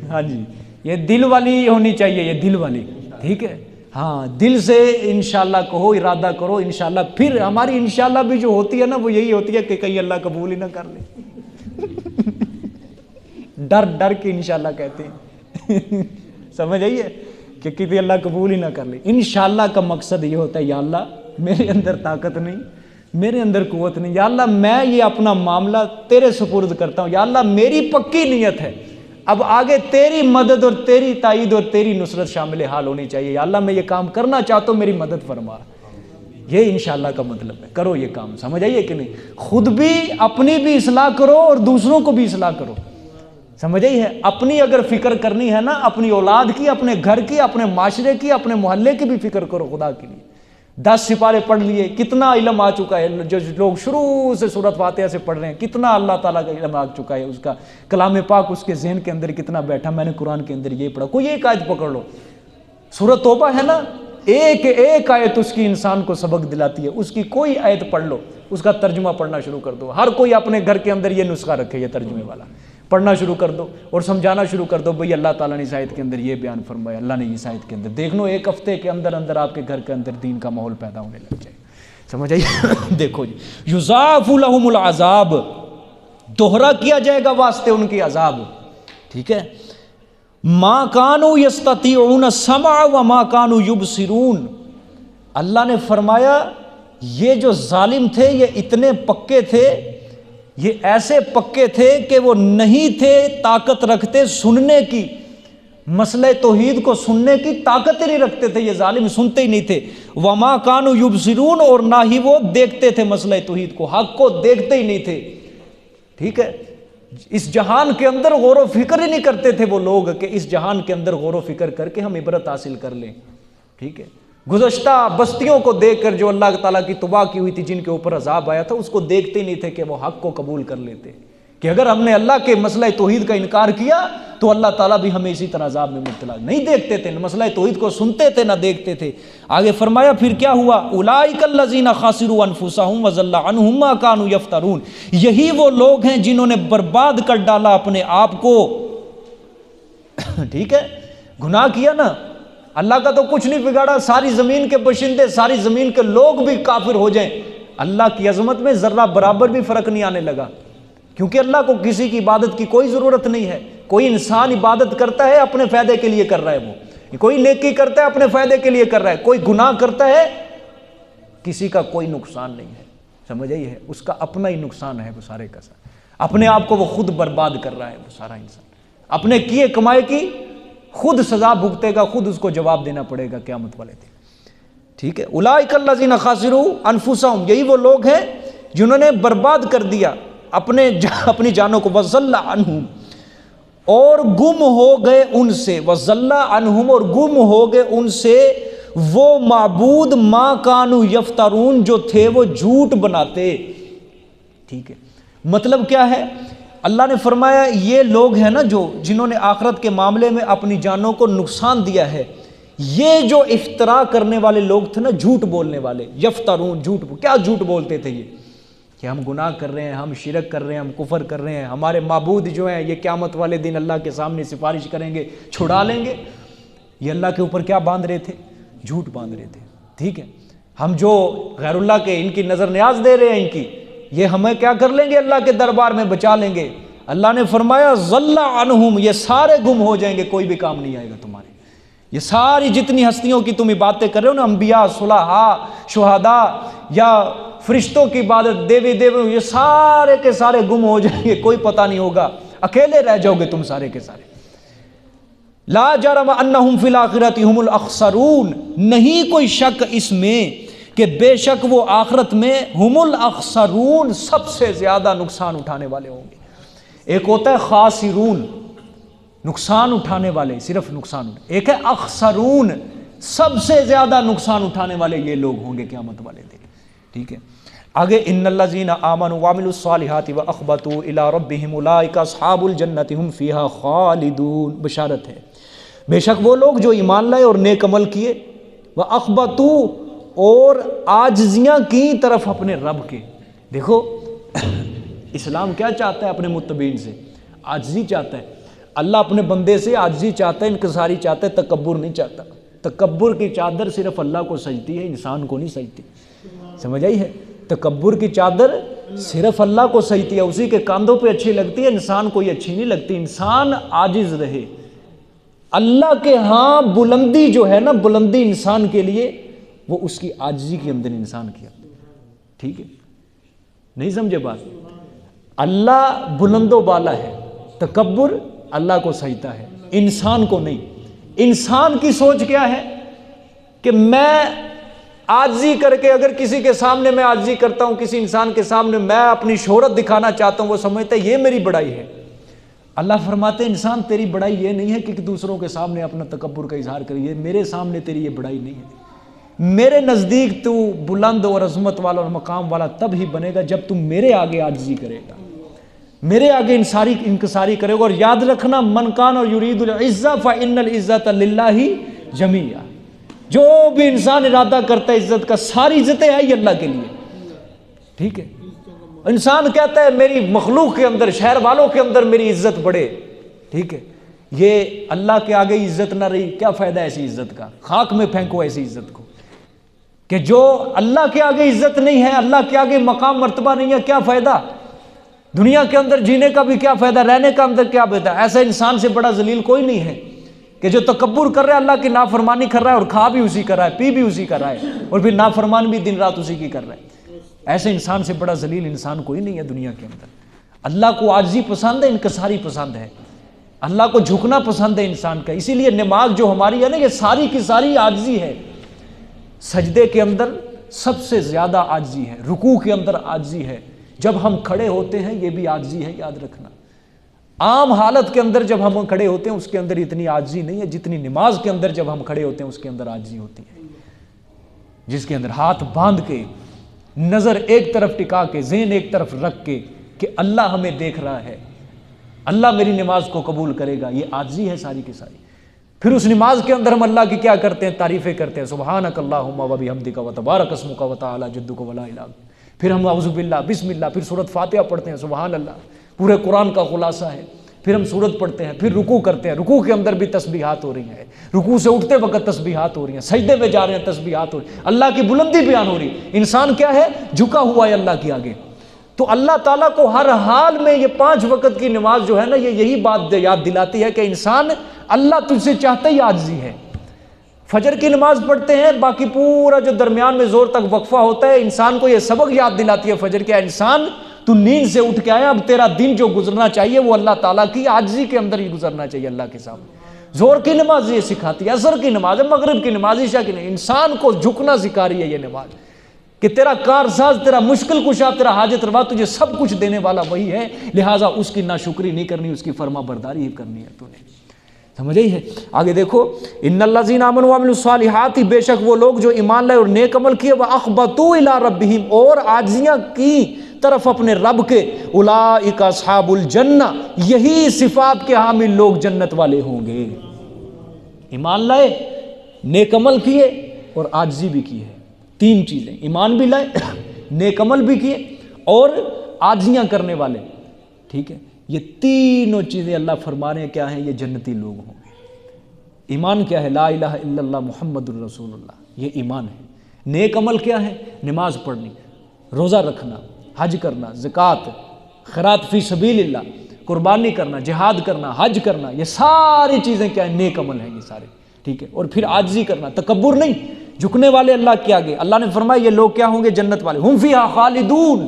A: ہاں جی، یہ دل والی ہونی چاہیے، یہ دل والی، ٹھیک ہے؟ ہاں، دل سے انشاءاللہ کہو، ارادہ کرو انشاءاللہ۔ پھر ہماری انشاءاللہ بھی جو ہوتی ہے نا، وہ یہی ہوتی ہے کہ کہیں اللہ قبول ہی نہ کر لے، ڈر کے انشاءاللہ کہتے ہیں، سمجھ آئیے؟ کہ کسی اللہ قبول ہی نہ کر لے۔ انشاءاللہ کا مقصد یہ ہوتا ہے، یا اللہ میرے اندر طاقت نہیں، میرے اندر قوت نہیں، یا اللہ میں یہ اپنا معاملہ تیرے سپرد کرتا ہوں، یا اللہ میری پکی نیت ہے، اب آگے تیری مدد اور تیری تائید اور تیری نصرت شامل حال ہونی چاہیے، یا اللہ میں یہ کام کرنا چاہتا ہوں، میری مدد فرما۔ یہ انشاءاللہ کا مطلب ہے، کرو یہ کام، سمجھ آئیے کہ نہیں؟ خود بھی، اپنی بھی اصلاح کرو اور دوسروں کو بھی اصلاح کرو، سمجھ آئی ہے؟ اپنی اگر فکر کرنی ہے نا، اپنی اولاد کی، اپنے گھر کی، اپنے معاشرے کی، اپنے محلے کی بھی فکر کرو خدا کے لیے۔ 10 سپارے پڑھ لیے، کتنا علم آ چکا ہے، جو لوگ شروع سے سورۃ فاتحہ سے پڑھ رہے ہیں کتنا اللہ تعالیٰ کا علم آ چکا ہے، اس کا کلام پاک اس کے ذہن کے اندر کتنا بیٹھا۔ میں نے قرآن کے اندر یہ پڑھا، کوئی ایک آیت پکڑ لو، سورۃ توبہ ہے نا، ایک آیت اس کی انسان کو سبق دلاتی ہے، اس کی کوئی آیت پڑھ لو، اس کا ترجمہ پڑھنا شروع کر دو۔ ہر کوئی اپنے گھر کے اندر یہ نسخہ رکھے، یہ ترجمے والا، پڑھنا شروع کر دو اور سمجھانا شروع کر دو، بھئی اللہ تعالیٰ نے اس آیت کے اندر یہ بیان فرمایا، اللہ نے اس آیت کے اندر، دیکھ لو 1 ہفتے کے اندر اندر آپ کے گھر کے اندر دین کا ماحول پیدا ہونے لگ جائے۔ سمجھ آئیے؟ دیکھو جی، یضاعف لهم العذاب، دوہرا کیا جائے گا واسطے ان کی عذاب، ٹھیک ہے۔ ما کانوا یستطیعون السمع وما کانوا یبصرون، اللہ نے فرمایا یہ جو ظالم تھے یہ اتنے پکے تھے، یہ ایسے پکے تھے کہ وہ نہیں تھے طاقت رکھتے سننے کی، مسئلہ توحید کو سننے کی طاقت ہی نہیں رکھتے تھے، یہ ظالم سنتے ہی نہیں تھے۔ وما کانوا یبصرون، اور نہ ہی وہ دیکھتے تھے مسئلہ توحید کو، حق کو دیکھتے ہی نہیں تھے، ٹھیک ہے۔ اس جہان کے اندر غور و فکر ہی نہیں کرتے تھے وہ لوگ کہ اس جہان کے اندر غور و فکر کر کے ہم عبرت حاصل کر لیں، ٹھیک ہے۔ گزشتہ بستیوں کو دیکھ کر جو اللہ تعالیٰ کی تباہ کی ہوئی تھی، جن کے اوپر عذاب آیا تھا، اس کو دیکھتے ہی نہیں تھے کہ وہ حق کو قبول کر لیتے، کہ اگر ہم نے اللہ کے مسئلہ توحید کا انکار کیا تو اللہ تعالیٰ بھی ہمیں اسی طرح عذاب میں مبتلا، نہیں دیکھتے تھے، مسئلہ توحید کو سنتے تھے نہ دیکھتے تھے۔ آگے فرمایا پھر کیا ہوا، اولئک الذین خسروا انفسهم وضل عنہم ما کانوا یفترون، یہی وہ لوگ ہیں جنہوں نے برباد کر ڈالا اپنے آپ کو، ٹھیک ہے۔ گناہ کیا نا، اللہ کا تو کچھ نہیں بگاڑا، ساری زمین کے باشندے، ساری زمین کے لوگ بھی کافر ہو جائیں، اللہ کی عظمت میں ذرہ برابر بھی فرق نہیں آنے لگا، کیونکہ اللہ کو کسی کی عبادت کی کوئی ضرورت نہیں ہے۔ کوئی انسان عبادت کرتا ہے اپنے فائدے کے لیے کر رہا ہے، وہ کوئی نیکی کرتا ہے اپنے فائدے کے لیے کر رہا ہے، کوئی گناہ کرتا ہے کسی کا کوئی نقصان نہیں ہے، سمجھ آئی ہے؟ اس کا اپنا ہی نقصان ہے، وہ سارے کا سارا، اپنے آپ کو وہ خود برباد کر رہا ہے، وہ سارا انسان اپنے کیے کمائے کی خود سزا بھگتے گا، خود اس کو جواب دینا پڑے گا قیامت والے دن، ٹھیک ہے۔ اولئک الذین خسروا انفسهم، یہی وہ لوگ ہیں جنہوں نے برباد کر دیا اپنی جانوں کو، وضل عنہم، اور گم ہو گئے ان سے، وضل عنہم، اور گم ہو گئے ان سے وہ معبود ما کانوا یفترون، جو تھے وہ جھوٹ بناتے، ٹھیک ہے۔ مطلب کیا ہے؟ اللہ نے فرمایا یہ لوگ ہیں نا جو جنہوں نے آخرت کے معاملے میں اپنی جانوں کو نقصان دیا ہے، یہ جو افترا کرنے والے لوگ تھے نا، جھوٹ بولنے والے، یفترون، جھوٹ، کیا جھوٹ بولتے تھے یہ، کہ ہم گناہ کر رہے ہیں، ہم شرک کر رہے ہیں، ہم کفر کر رہے ہیں، ہمارے معبود جو ہیں یہ قیامت والے دن اللہ کے سامنے سفارش کریں گے، چھڑا لیں گے۔ یہ اللہ کے اوپر کیا باندھ رہے تھے؟ جھوٹ باندھ رہے تھے، ٹھیک ہے۔ ہم جو غیر اللہ کے ان کی نظر نیاز دے رہے ہیں، ان کی، یہ ہمیں کیا کر لیں گے؟ اللہ کے دربار میں بچا لیں گے۔ اللہ نے فرمایا ضل عنہم، یہ سارے گم ہو جائیں گے، کوئی بھی کام نہیں آئے گا تمہارے۔ یہ ساری جتنی ہستیوں کی تم باتیں کر رہے ہو نا، انبیاء، صلحاء، شہداء یا فرشتوں کی عبادت، دیوی دیو، یہ سارے کے سارے گم ہو جائیں گے، کوئی پتہ نہیں ہوگا، اکیلے رہ جاؤ گے تم سارے کے سارے۔ لا جرم انہم فی الآخرۃ ھم الاخسرون، نہیں کوئی شک اس میں کہ بے شک وہ آخرت میں ھم الاخسرون، سب سے زیادہ نقصان اٹھانے والے ہوں گے۔ ایک ہوتا ہے خاسرون، نقصان اٹھانے والے، صرف نقصان، ایک ہے اخسرون، سب سے زیادہ نقصان اٹھانے والے یہ لوگ ہوں گے قیامت والے دن، ٹھیک ہے۔ آگے ان الذین آمنوا وعملوا الصالحات واخبتوا الی ربہم اولئک اصحاب الجنۃ ھم فیہا خالدون، بشارت ہے، بے شک وہ لوگ جو ایمان لائے اور نیک عمل کیے، واخبتوا، اور عاجزیاں کی طرف اپنے رب کے۔ دیکھو اسلام کیا چاہتا ہے اپنے متبعین سے؟ عاجزی چاہتا ہے۔ اللہ اپنے بندے سے عاجزی چاہتا ہے، انکساری چاہتا ہے، تکبر نہیں چاہتا۔ تکبر کی چادر صرف اللہ کو سجتی ہے، انسان کو نہیں سجتی، سمجھ آئی ہے؟ تکبر کی چادر صرف اللہ کو سجتی ہے، اسی کے کاندھوں پہ اچھی لگتی ہے، انسان کو یہ اچھی نہیں لگتی۔ انسان عاجز رہے، اللہ کے ہاں بلندی جو ہے نا، بلندی انسان کے لیے وہ اس کی عاجزی کے اندر انسان کیا، ٹھیک ہے؟ نہیں سمجھے بات؟ اللہ بلند و بالا ہے، تکبر اللہ کو سجدہ ہے، انسان کو نہیں۔ انسان کی سوچ کیا ہے کہ میں عاجزی کر کے، اگر کسی کے سامنے میں عاجزی کرتا ہوں، کسی انسان کے سامنے میں اپنی شہرت دکھانا چاہتا ہوں، وہ سمجھتا ہے یہ میری بڑائی ہے۔ اللہ فرماتے ہیں انسان تیری بڑائی یہ نہیں ہے کہ دوسروں کے سامنے اپنا تکبر کا اظہار کریے، میرے سامنے تیری یہ بڑائی نہیں ہے، میرے نزدیک تو بلند اور عظمت والا اور مقام والا تب ہی بنے گا جب تم میرے آگے عاجزی کرے گا، میرے آگے انکساری کرے گا۔ اور یاد رکھنا من کان اور یرید العزہ فإن العزۃ للہ جمیعا، جو بھی انسان ارادہ کرتا ہے عزت کا، ساری عزتیں ہیں یہ اللہ کے لیے، ٹھیک ہے۔ انسان کہتا ہے میری مخلوق کے اندر، شہر والوں کے اندر میری عزت بڑھے، ٹھیک ہے، یہ اللہ کے آگے عزت نہ رہی، کیا فائدہ ایسی عزت کا؟ خاک میں پھینکو ایسی عزت کو، کہ جو اللہ کے آگے عزت نہیں ہے، اللہ کے آگے مقام مرتبہ نہیں ہے، کیا فائدہ؟ دنیا کے اندر جینے کا بھی کیا فائدہ، رہنے کا اندر کیا فائدہ؟ ایسا انسان سے بڑا ذلیل کوئی نہیں ہے کہ جو تکبر کر رہا ہے، اللہ کی نافرمانی کر رہا ہے، اور کھا بھی اسی کر رہا ہے، پی بھی اسی کر رہا ہے، اور پھر نافرمان بھی دن رات اسی کی کر رہا ہے۔ ایسے انسان سے بڑا ذلیل انسان کوئی نہیں ہے دنیا کے اندر۔ اللہ کو عاجزی پسند ہے، انکساری پسند ہے، اللہ کو جھکنا پسند ہے انسان کا۔ اسی لیے نماز جو ہماری ہے نا، یہ ساری کی ساری عاجزی ہے۔ سجدے کے اندر سب سے زیادہ عاجزی ہے، رکوع کے اندر عاجزی ہے، جب ہم کھڑے ہوتے ہیں یہ بھی عاجزی ہے، یاد رکھنا۔ عام حالت کے اندر جب ہم کھڑے ہوتے ہیں اس کے اندر اتنی عاجزی نہیں ہے جتنی نماز کے اندر جب ہم کھڑے ہوتے ہیں اس کے اندر عاجزی ہوتی ہے، جس کے اندر ہاتھ باندھ کے، نظر ایک طرف ٹکا کے، ذہن ایک طرف رکھ کے کہ اللہ ہمیں دیکھ رہا ہے، اللہ میری نماز کو قبول کرے گا، یہ عاجزی ہے ساری کی ساری۔ پھر اس نماز کے اندر ہم اللہ کی کیا کرتے ہیں؟ تعریفیں کرتے ہیں، سبحانک اللہم و بحمدک و تبارک اسمک و تعالی جدک ولا الہ۔ پھر ہم اعوذ باللہ، بسم اللہ، پھر سورۃ فاتحہ پڑھتے ہیں، سبحان اللہ، پورے قرآن کا خلاصہ ہے۔ پھر ہم سورت پڑھتے ہیں، پھر رکوع کرتے ہیں، رکوع کے اندر بھی تسبیحات ہو رہی ہیں، رکوع سے اٹھتے وقت تسبیحات ہو رہی ہیں، سجدے میں جا رہے ہیں تسبیحات ہو رہی ہیں، اللہ کی بلندی بیان ہو رہی ہے۔ انسان کیا ہے؟ جھکا ہوا ہے اللہ کے آگے۔ تو اللہ تعالیٰ کو ہر حال میں یہ 5 وقت کی نماز جو ہے نا، یہ یہی بات یاد دلاتی ہے کہ انسان، اللہ تجھ سے چاہتا ہی عاجزی ہے۔ فجر کی نماز پڑھتے ہیں، باقی پورا جو درمیان میں زور تک وقفہ ہوتا ہے، انسان کو یہ سبق یاد دلاتی ہے فجر کیا انسان تو نیند سے اٹھ کے آیا، اب تیرا دن جو گزرنا چاہیے وہ اللہ تعالیٰ کی عاجزی کے اندر ہی گزرنا چاہیے اللہ کے سامنے۔ زور کی نماز یہ سکھاتی ہے، عصر کی نماز ہے، مغرب کی نماز، عشاء کی نہیں، انسان کو جھکنا سکھا رہی ہے یہ نماز، کہ تیرا کارساز، تیرا مشکل کشا، تیرا حاجت روا، تجھے سب کچھ دینے والا وہی ہے، لہٰذا اس کی ناشکری نہیں کرنی، اس کی فرما برداری ہی کرنی ہے تو نے۔ سمجھ ہی ہے؟ آگے دیکھو، ان الذین آمنوا وعملوا الصالحات، بے شک وہ لوگ جو ایمان لائے اور نیک عمل کیے، واخبتوا الی ربہم، اور عاجزیاں کی طرف اپنے رب کے، اولئک اصحاب الجنہ، یہی صفات کے حامل لوگ جنت والے ہوں گے۔ ایمان لائے، نیک عمل کیے اور عاجزی بھی کی ہے، 3 چیزیں، ایمان بھی لائے، نیک عمل بھی کیے اور عاجزیاں کرنے والے، ٹھیک ہے، یہ تینوں چیزیں اللہ فرما رہے ہیں کیا ہیں؟ یہ جنتی لوگ ہوں گے۔ ایمان کیا ہے؟ لا الہ الا اللہ محمد الرسول اللہ، یہ ایمان ہے۔ نیک عمل کیا ہے؟ نماز پڑھنی، روزہ رکھنا، حج کرنا، زکوٰۃ، خیرات فی سبیل اللہ، قربانی کرنا، جہاد کرنا، حج کرنا، یہ ساری چیزیں کیا ہیں؟ نیک عمل ہیں یہ سارے، ٹھیک ہے۔ اور پھر عاجزی کرنا، تکبر نہیں، جھکنے والے اللہ کے آگے۔ اللہ نے فرمایا یہ لوگ کیا ہوں گے؟ جنت والے، ہم فیہا خالدون،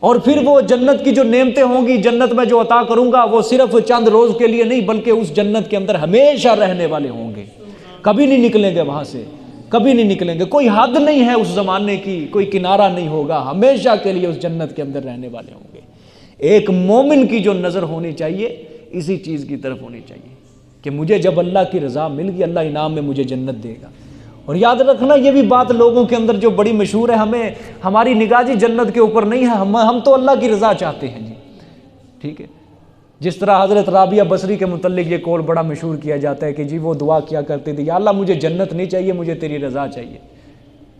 A: اور پھر وہ جنت کی جو نعمتیں ہوں گی، جنت میں جو عطا کروں گا، وہ صرف چند روز کے لیے نہیں بلکہ اس جنت کے اندر ہمیشہ رہنے والے ہوں گے، کبھی نہیں نکلیں گے وہاں سے، کبھی نہیں نکلیں گے، کوئی حد نہیں ہے اس زمانے کی، کوئی کنارہ نہیں ہوگا، ہمیشہ کے لیے اس جنت کے اندر رہنے والے ہوں گے۔ ایک مومن کی جو نظر ہونی چاہیے اسی چیز کی طرف ہونی چاہیے کہ مجھے جب اللہ کی رضا مل گئی، اللہ انعام میں مجھے جنت دے گا۔ اور یاد رکھنا یہ بھی بات لوگوں کے اندر جو بڑی مشہور ہے، ہماری نگاہ جی جنت کے اوپر نہیں ہے، ہم تو اللہ کی رضا چاہتے ہیں جی، ٹھیک ہے۔ جس طرح حضرت رابعہ بصری کے متعلق یہ قول بڑا مشہور کیا جاتا ہے کہ جی وہ دعا کیا کرتے تھے، یا اللہ مجھے جنت نہیں چاہیے، مجھے تیری رضا چاہیے،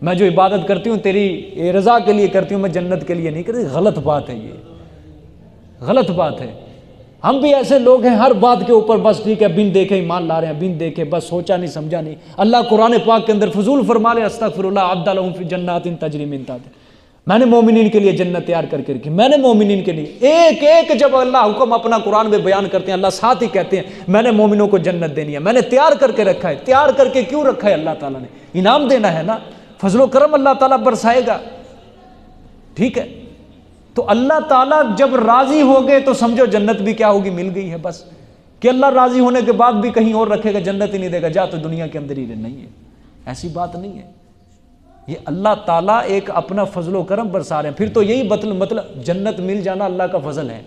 A: میں جو عبادت کرتی ہوں تیری رضا کے لیے کرتی ہوں، میں جنت کے لیے نہیں کرتی۔ غلط بات ہے، یہ غلط بات ہے۔ ہم بھی ایسے لوگ ہیں ہر بات کے اوپر بس ٹھیک ہے بن دیکھے ایمان لا رہے ہیں، بن دیکھے بس سوچا نہیں سمجھا نہیں۔ اللہ قرآن پاک کے اندر فضول فرما لے، استغفر اللہ اعد لہم فی جنات تجری من تحتہا، میں نے مومنین کے لیے جنت تیار کر کے رکھی، میں نے مومنین کے لیے ایک ایک جب اللہ حکم اپنا قرآن میں بیان کرتے ہیں، اللہ ساتھ ہی کہتے ہیں میں نے مومنوں کو جنت دینی ہے، میں نے تیار کر کے رکھا ہے۔ تیار کر کے کیوں رکھا ہے؟ اللہ تعالیٰ نے انعام دینا ہے نا، فضل و کرم اللہ تعالیٰ برسائے گا، ٹھیک ہے۔ تو اللہ تعالیٰ جب راضی ہو گئے تو سمجھو جنت بھی کیا ہوگی؟ مل گئی ہے بس، کہ اللہ راضی ہونے کے بعد بھی کہیں اور رکھے گا، جنت ہی نہیں دے گا، جا تو دنیا کے اندر ہی رہ، نہیں ہے، ایسی بات نہیں ہے۔ یہ اللہ تعالیٰ ایک اپنا فضل و کرم برسا رہے ہیں، پھر تو یہی مطلب جنت مل جانا اللہ کا فضل ہے،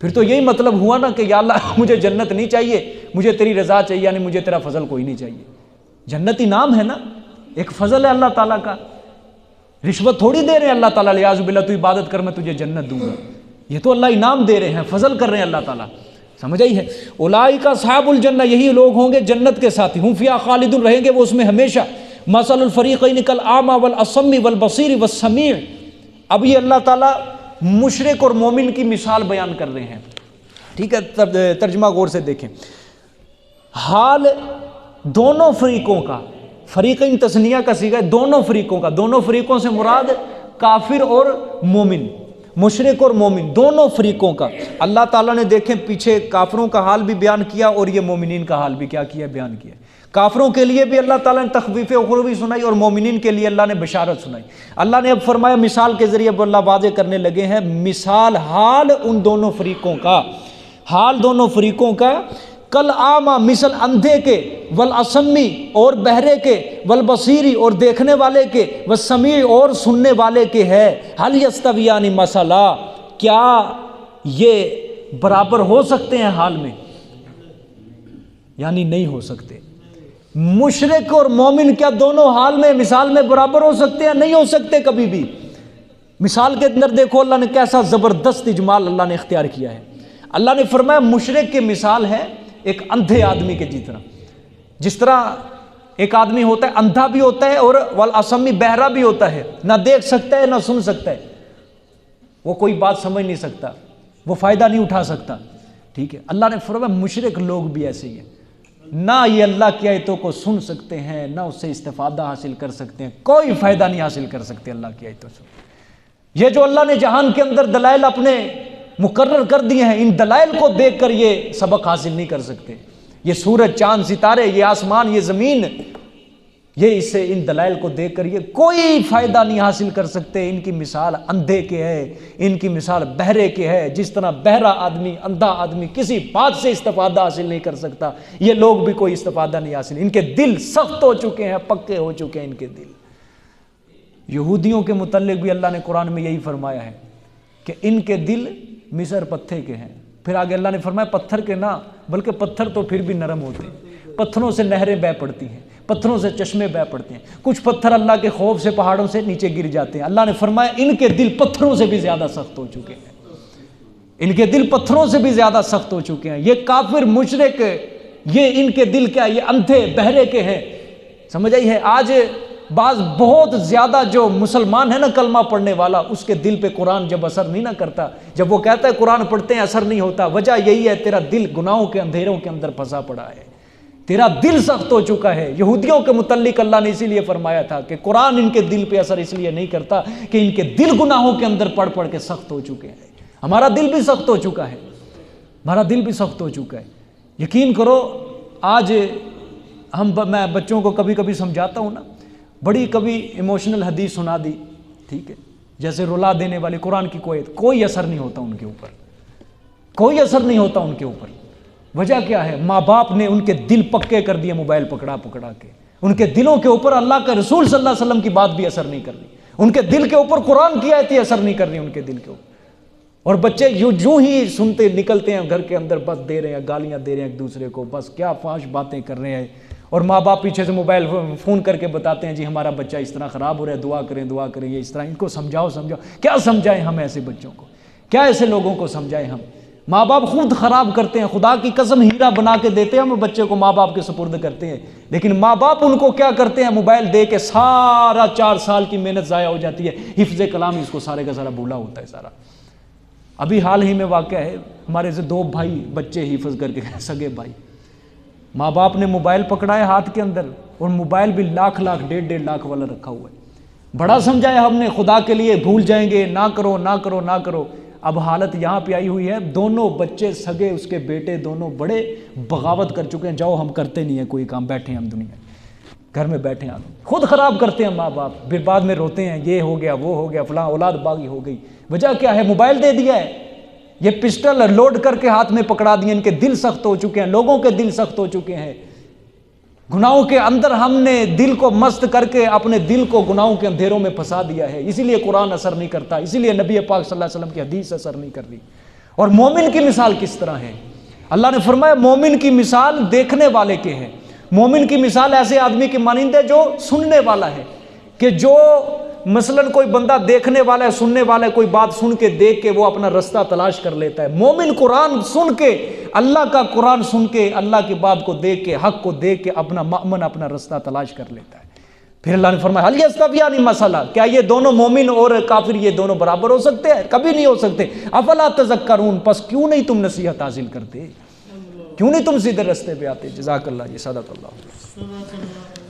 A: پھر تو یہی مطلب ہوا نا کہ یا اللہ مجھے جنت نہیں چاہیے، مجھے تیری رضا چاہیے، یعنی مجھے تیرا فضل کوئی نہیں چاہیے۔ جنت انعام ہے نا، ایک فضل ہے اللہ تعالیٰ کا، رشوت تھوڑی دے رہے ہیں اللہ تعالیٰ، لیاذ باللہ تو عبادت کر میں تجھے جنت دوں گا، یہ تو اللہ انعام دے رہے ہیں، فضل کر رہے ہیں اللہ تعالیٰ، سمجھ آئی ہے؟ اولئک اصحاب الجنہ، یہی لوگ ہوں گے جنت کے ساتھی، ہم فیہا خالدون، رہیں گے وہ اس میں ہمیشہ۔ مثل الفریقین کالاعمی والاصم والبصیر والسمیع۔ اب یہ اللہ تعالیٰ مشرک اور مومن کی مثال بیان کر رہے ہیں، ٹھیک ہے؟ ترجمہ غور سے دیکھیں، حال دونوں فریقوں کا، فریقین تثنیہ کا صیغہ ہے، دونوں فریقوں کا، دونوں فریقوں سے مراد کافر اور مومن، مشرک اور مومن، دونوں فریقوں کا اللہ تعالیٰ نے دیکھیں پیچھے کافروں کا حال بھی بیان کیا اور یہ مومنین کا حال بھی کیا کیا، بیان کیا۔ کافروں کے لیے بھی اللہ تعالیٰ نے تخویف اخروی سنائی اور مومنین کے لیے اللہ نے بشارت سنائی۔ اللہ نے اب فرمایا مثال کے ذریعے اب اللہ واضح کرنے لگے ہیں مثال، حال ان دونوں فریقوں کا، حال دونوں فریقوں کا، کل آما، مثل اندھے کے، والاصمی اور بہرے کے، والبصیری اور دیکھنے والے کے، والسمیع اور سننے والے کے ہے۔ حل یستویان مثلا، کیا یہ برابر ہو سکتے ہیں حال میں؟ یعنی نہیں ہو سکتے۔ مشرک اور مومن کیا دونوں حال میں، مثال میں برابر ہو سکتے ہیں؟ نہیں ہو سکتے کبھی بھی۔ مثال کے اندر دیکھو اللہ نے کیسا زبردست اجمال اللہ نے اختیار کیا ہے۔ اللہ نے فرمایا مشرک کی مثال ہے ایک اندھے آدمی کے جس طرح ایک آدمی ہوتا ہے، اندھا بھی ہوتا ہے اور والاصمی، بہرا بھی ہوتا ہے، نہ دیکھ سکتا ہے نہ سن سکتا ہے، وہ کوئی بات سمجھ نہیں سکتا، وہ فائدہ نہیں اٹھا سکتا، ٹھیک ہے؟ اللہ نے فرمایا مشرک لوگ بھی ایسے ہی ہیں، نہ یہ اللہ کی آیتوں کو سن سکتے ہیں نہ اس سے استفادہ حاصل کر سکتے ہیں، کوئی فائدہ نہیں حاصل کر سکتے اللہ کی آیتوں سے۔ یہ جو اللہ نے جہان کے اندر دلائل اپنے مقرر کر دیے ہیں، ان دلائل کو دیکھ کر یہ سبق حاصل نہیں کر سکتے۔ یہ سورج، چاند، ستارے، یہ آسمان، یہ زمین، یہ اس سے ان دلائل کو دیکھ کر یہ کوئی فائدہ نہیں حاصل کر سکتے۔ ان کی مثال اندھے کے ہے، ان کی مثال بہرے کے ہے، جس طرح بہرا آدمی، اندھا آدمی کسی بات سے استفادہ حاصل نہیں کر سکتا، یہ لوگ بھی کوئی استفادہ نہیں حاصل، ان کے دل سخت ہو چکے ہیں، پکے ہو چکے ہیں ان کے دل۔ یہودیوں کے متعلق بھی اللہ نے قرآن میں یہی فرمایا ہے کہ ان کے دل مصر پتھر کے ہیں، پھر آگے اللہ نے فرمایا پتھر کے نہ، بلکہ پتھر تو پھر بھی نرم ہوتے ہیں، پتھروں سے نہریں بہہ پڑتی ہیں، پتھروں سے چشمے بہہ پڑتے ہیں، کچھ پتھر اللہ کے خوف سے پہاڑوں سے نیچے گر جاتے ہیں۔ اللہ نے فرمایا ان کے دل پتھروں سے بھی زیادہ سخت ہو چکے ہیں، ان کے دل پتھروں سے بھی زیادہ سخت ہو چکے ہیں۔ یہ کافر مشرک، یہ ان کے دل کیا، یہ اندھے بہرے کے ہیں، سمجھ آئی ہے؟ آج بعض بہت زیادہ جو مسلمان ہے نا کلمہ پڑھنے والا، اس کے دل پہ قرآن جب اثر نہیں نہ کرتا، جب وہ کہتا ہے قرآن پڑھتے ہیں اثر نہیں ہوتا، وجہ یہی ہے تیرا دل گناہوں کے اندھیروں کے اندر پھنسا پڑا ہے، تیرا دل سخت ہو چکا ہے۔ یہودیوں کے متعلق اللہ نے اسی لیے فرمایا تھا کہ قرآن ان کے دل پہ اثر اس لیے نہیں کرتا کہ ان کے دل گناہوں کے اندر پڑھ پڑھ کے سخت ہو چکے ہیں۔ ہمارا دل بھی سخت ہو چکا ہے، ہمارا دل بھی سخت ہو چکا ہے۔ یقین کرو آج میں بچوں کو کبھی کبھی سمجھاتا ہوں نا، بڑی کبھی ایموشنل حدیث سنا دی، ٹھیک ہے، جیسے رلا دینے والی قرآن کی کوئی اثر نہیں ہوتا ان کے اوپر، کوئی اثر نہیں ہوتا ان کے اوپر۔ وجہ کیا ہے؟ ماں باپ نے ان کے دل پکے کر دیے موبائل پکڑا پکڑا کے، ان کے دلوں کے اوپر اللہ کا رسول صلی اللہ علیہ وسلم کی بات بھی اثر نہیں کر رہی، ان کے دل کے اوپر قرآن کی آیتیں اثر نہیں کر رہی ان کے دل کے اوپر، اور بچے جو ہی سنتے نکلتے ہیں گھر کے اندر بس دے رہے ہیں، گالیاں دے رہے ہیں ایک دوسرے کو، بس کیا فحش باتیں کر رہے ہیں، اور ماں باپ پیچھے سے موبائل فون کر کے بتاتے ہیں جی ہمارا بچہ اس طرح خراب ہو رہا ہے، دعا کریں یہ اس طرح، ان کو سمجھاؤ۔ کیا سمجھائیں ہم ایسے بچوں کو، کیا ایسے لوگوں کو سمجھائیں ہم؟ ماں باپ خود خراب کرتے ہیں، خدا کی قسم ہیرا بنا کے دیتے ہیں ہم بچے کو، ماں باپ کے سپرد کرتے ہیں، لیکن ماں باپ ان کو کیا کرتے ہیں؟ موبائل دے کے سارا 4 سال کی محنت ضائع ہو جاتی ہے، حفظ کلام اس کو سارے کا سارا بھولا ہوتا ہے سارا۔ ابھی حال ہی میں واقعہ ہے، ہمارے سے 2 بھائی بچے حفظ کر کے سگے بھائی، ماں باپ نے موبائل پکڑا ہے ہاتھ کے اندر، اور موبائل بھی لاکھ 1.5 لاکھ والا رکھا ہوا ہے، بڑا سمجھایا ہم نے خدا کے لیے، بھول جائیں گے، نہ کرو نہ کرو نہ کرو۔ اب حالت یہاں پہ آئی ہوئی ہے، دونوں بچے سگے اس کے بیٹے دونوں بڑے بغاوت کر چکے ہیں، جاؤ ہم کرتے نہیں ہیں کوئی کام، بیٹھے ہیں ہم دنیا گھر میں بیٹھے ہیں، خود خراب کرتے ہیں ماں باپ، پھر بعد میں روتے ہیں یہ ہو گیا وہ ہو گیا فلاں اولاد باغی ہو گئی۔ وجہ کیا ہے؟ موبائل دے دیا ہے، یہ پسٹل لوڈ کر کے ہاتھ میں پکڑا دیے، ان کے دل سخت ہو چکے ہیں، لوگوں کے دل سخت ہو چکے ہیں، گناہوں کے اندر ہم نے دل کو مست کر کے اپنے دل کو گناہوں کے اندھیروں میں پھنسا دیا ہے، اسی لیے قرآن اثر نہیں کرتا، اسی لیے نبی پاک صلی اللہ علیہ وسلم کی حدیث اثر نہیں کر رہی۔ اور مومن کی مثال کس طرح ہے؟ اللہ نے فرمایا مومن کی مثال دیکھنے والے کے ہے، مومن کی مثال ایسے آدمی کی مانند ہے جو سننے والا ہے، کہ جو مثلاً کوئی بندہ دیکھنے والا ہے، سننے والا ہے، کوئی بات سن کے دیکھ کے وہ اپنا رستہ تلاش کر لیتا ہے۔ مومن قرآن سن کے، اللہ کا قرآن سن کے، اللہ کی بات کو دیکھ کے، حق کو دیکھ کے اپنا مأمن، اپنا رستہ تلاش کر لیتا ہے۔ پھر اللہ نے فرمایا حل یستویان مسئلہ، کیا یہ دونوں مومن اور کافر یہ دونوں برابر ہو سکتے ہیں؟ کبھی نہیں ہو سکتے۔ افلا تذکرون، پس کیوں نہیں تم نصیحت حاصل کرتے، کیوں نہیں تم سیدھے رستے پہ آتے؟ جزاک اللہ، یہ صدق اللہ۔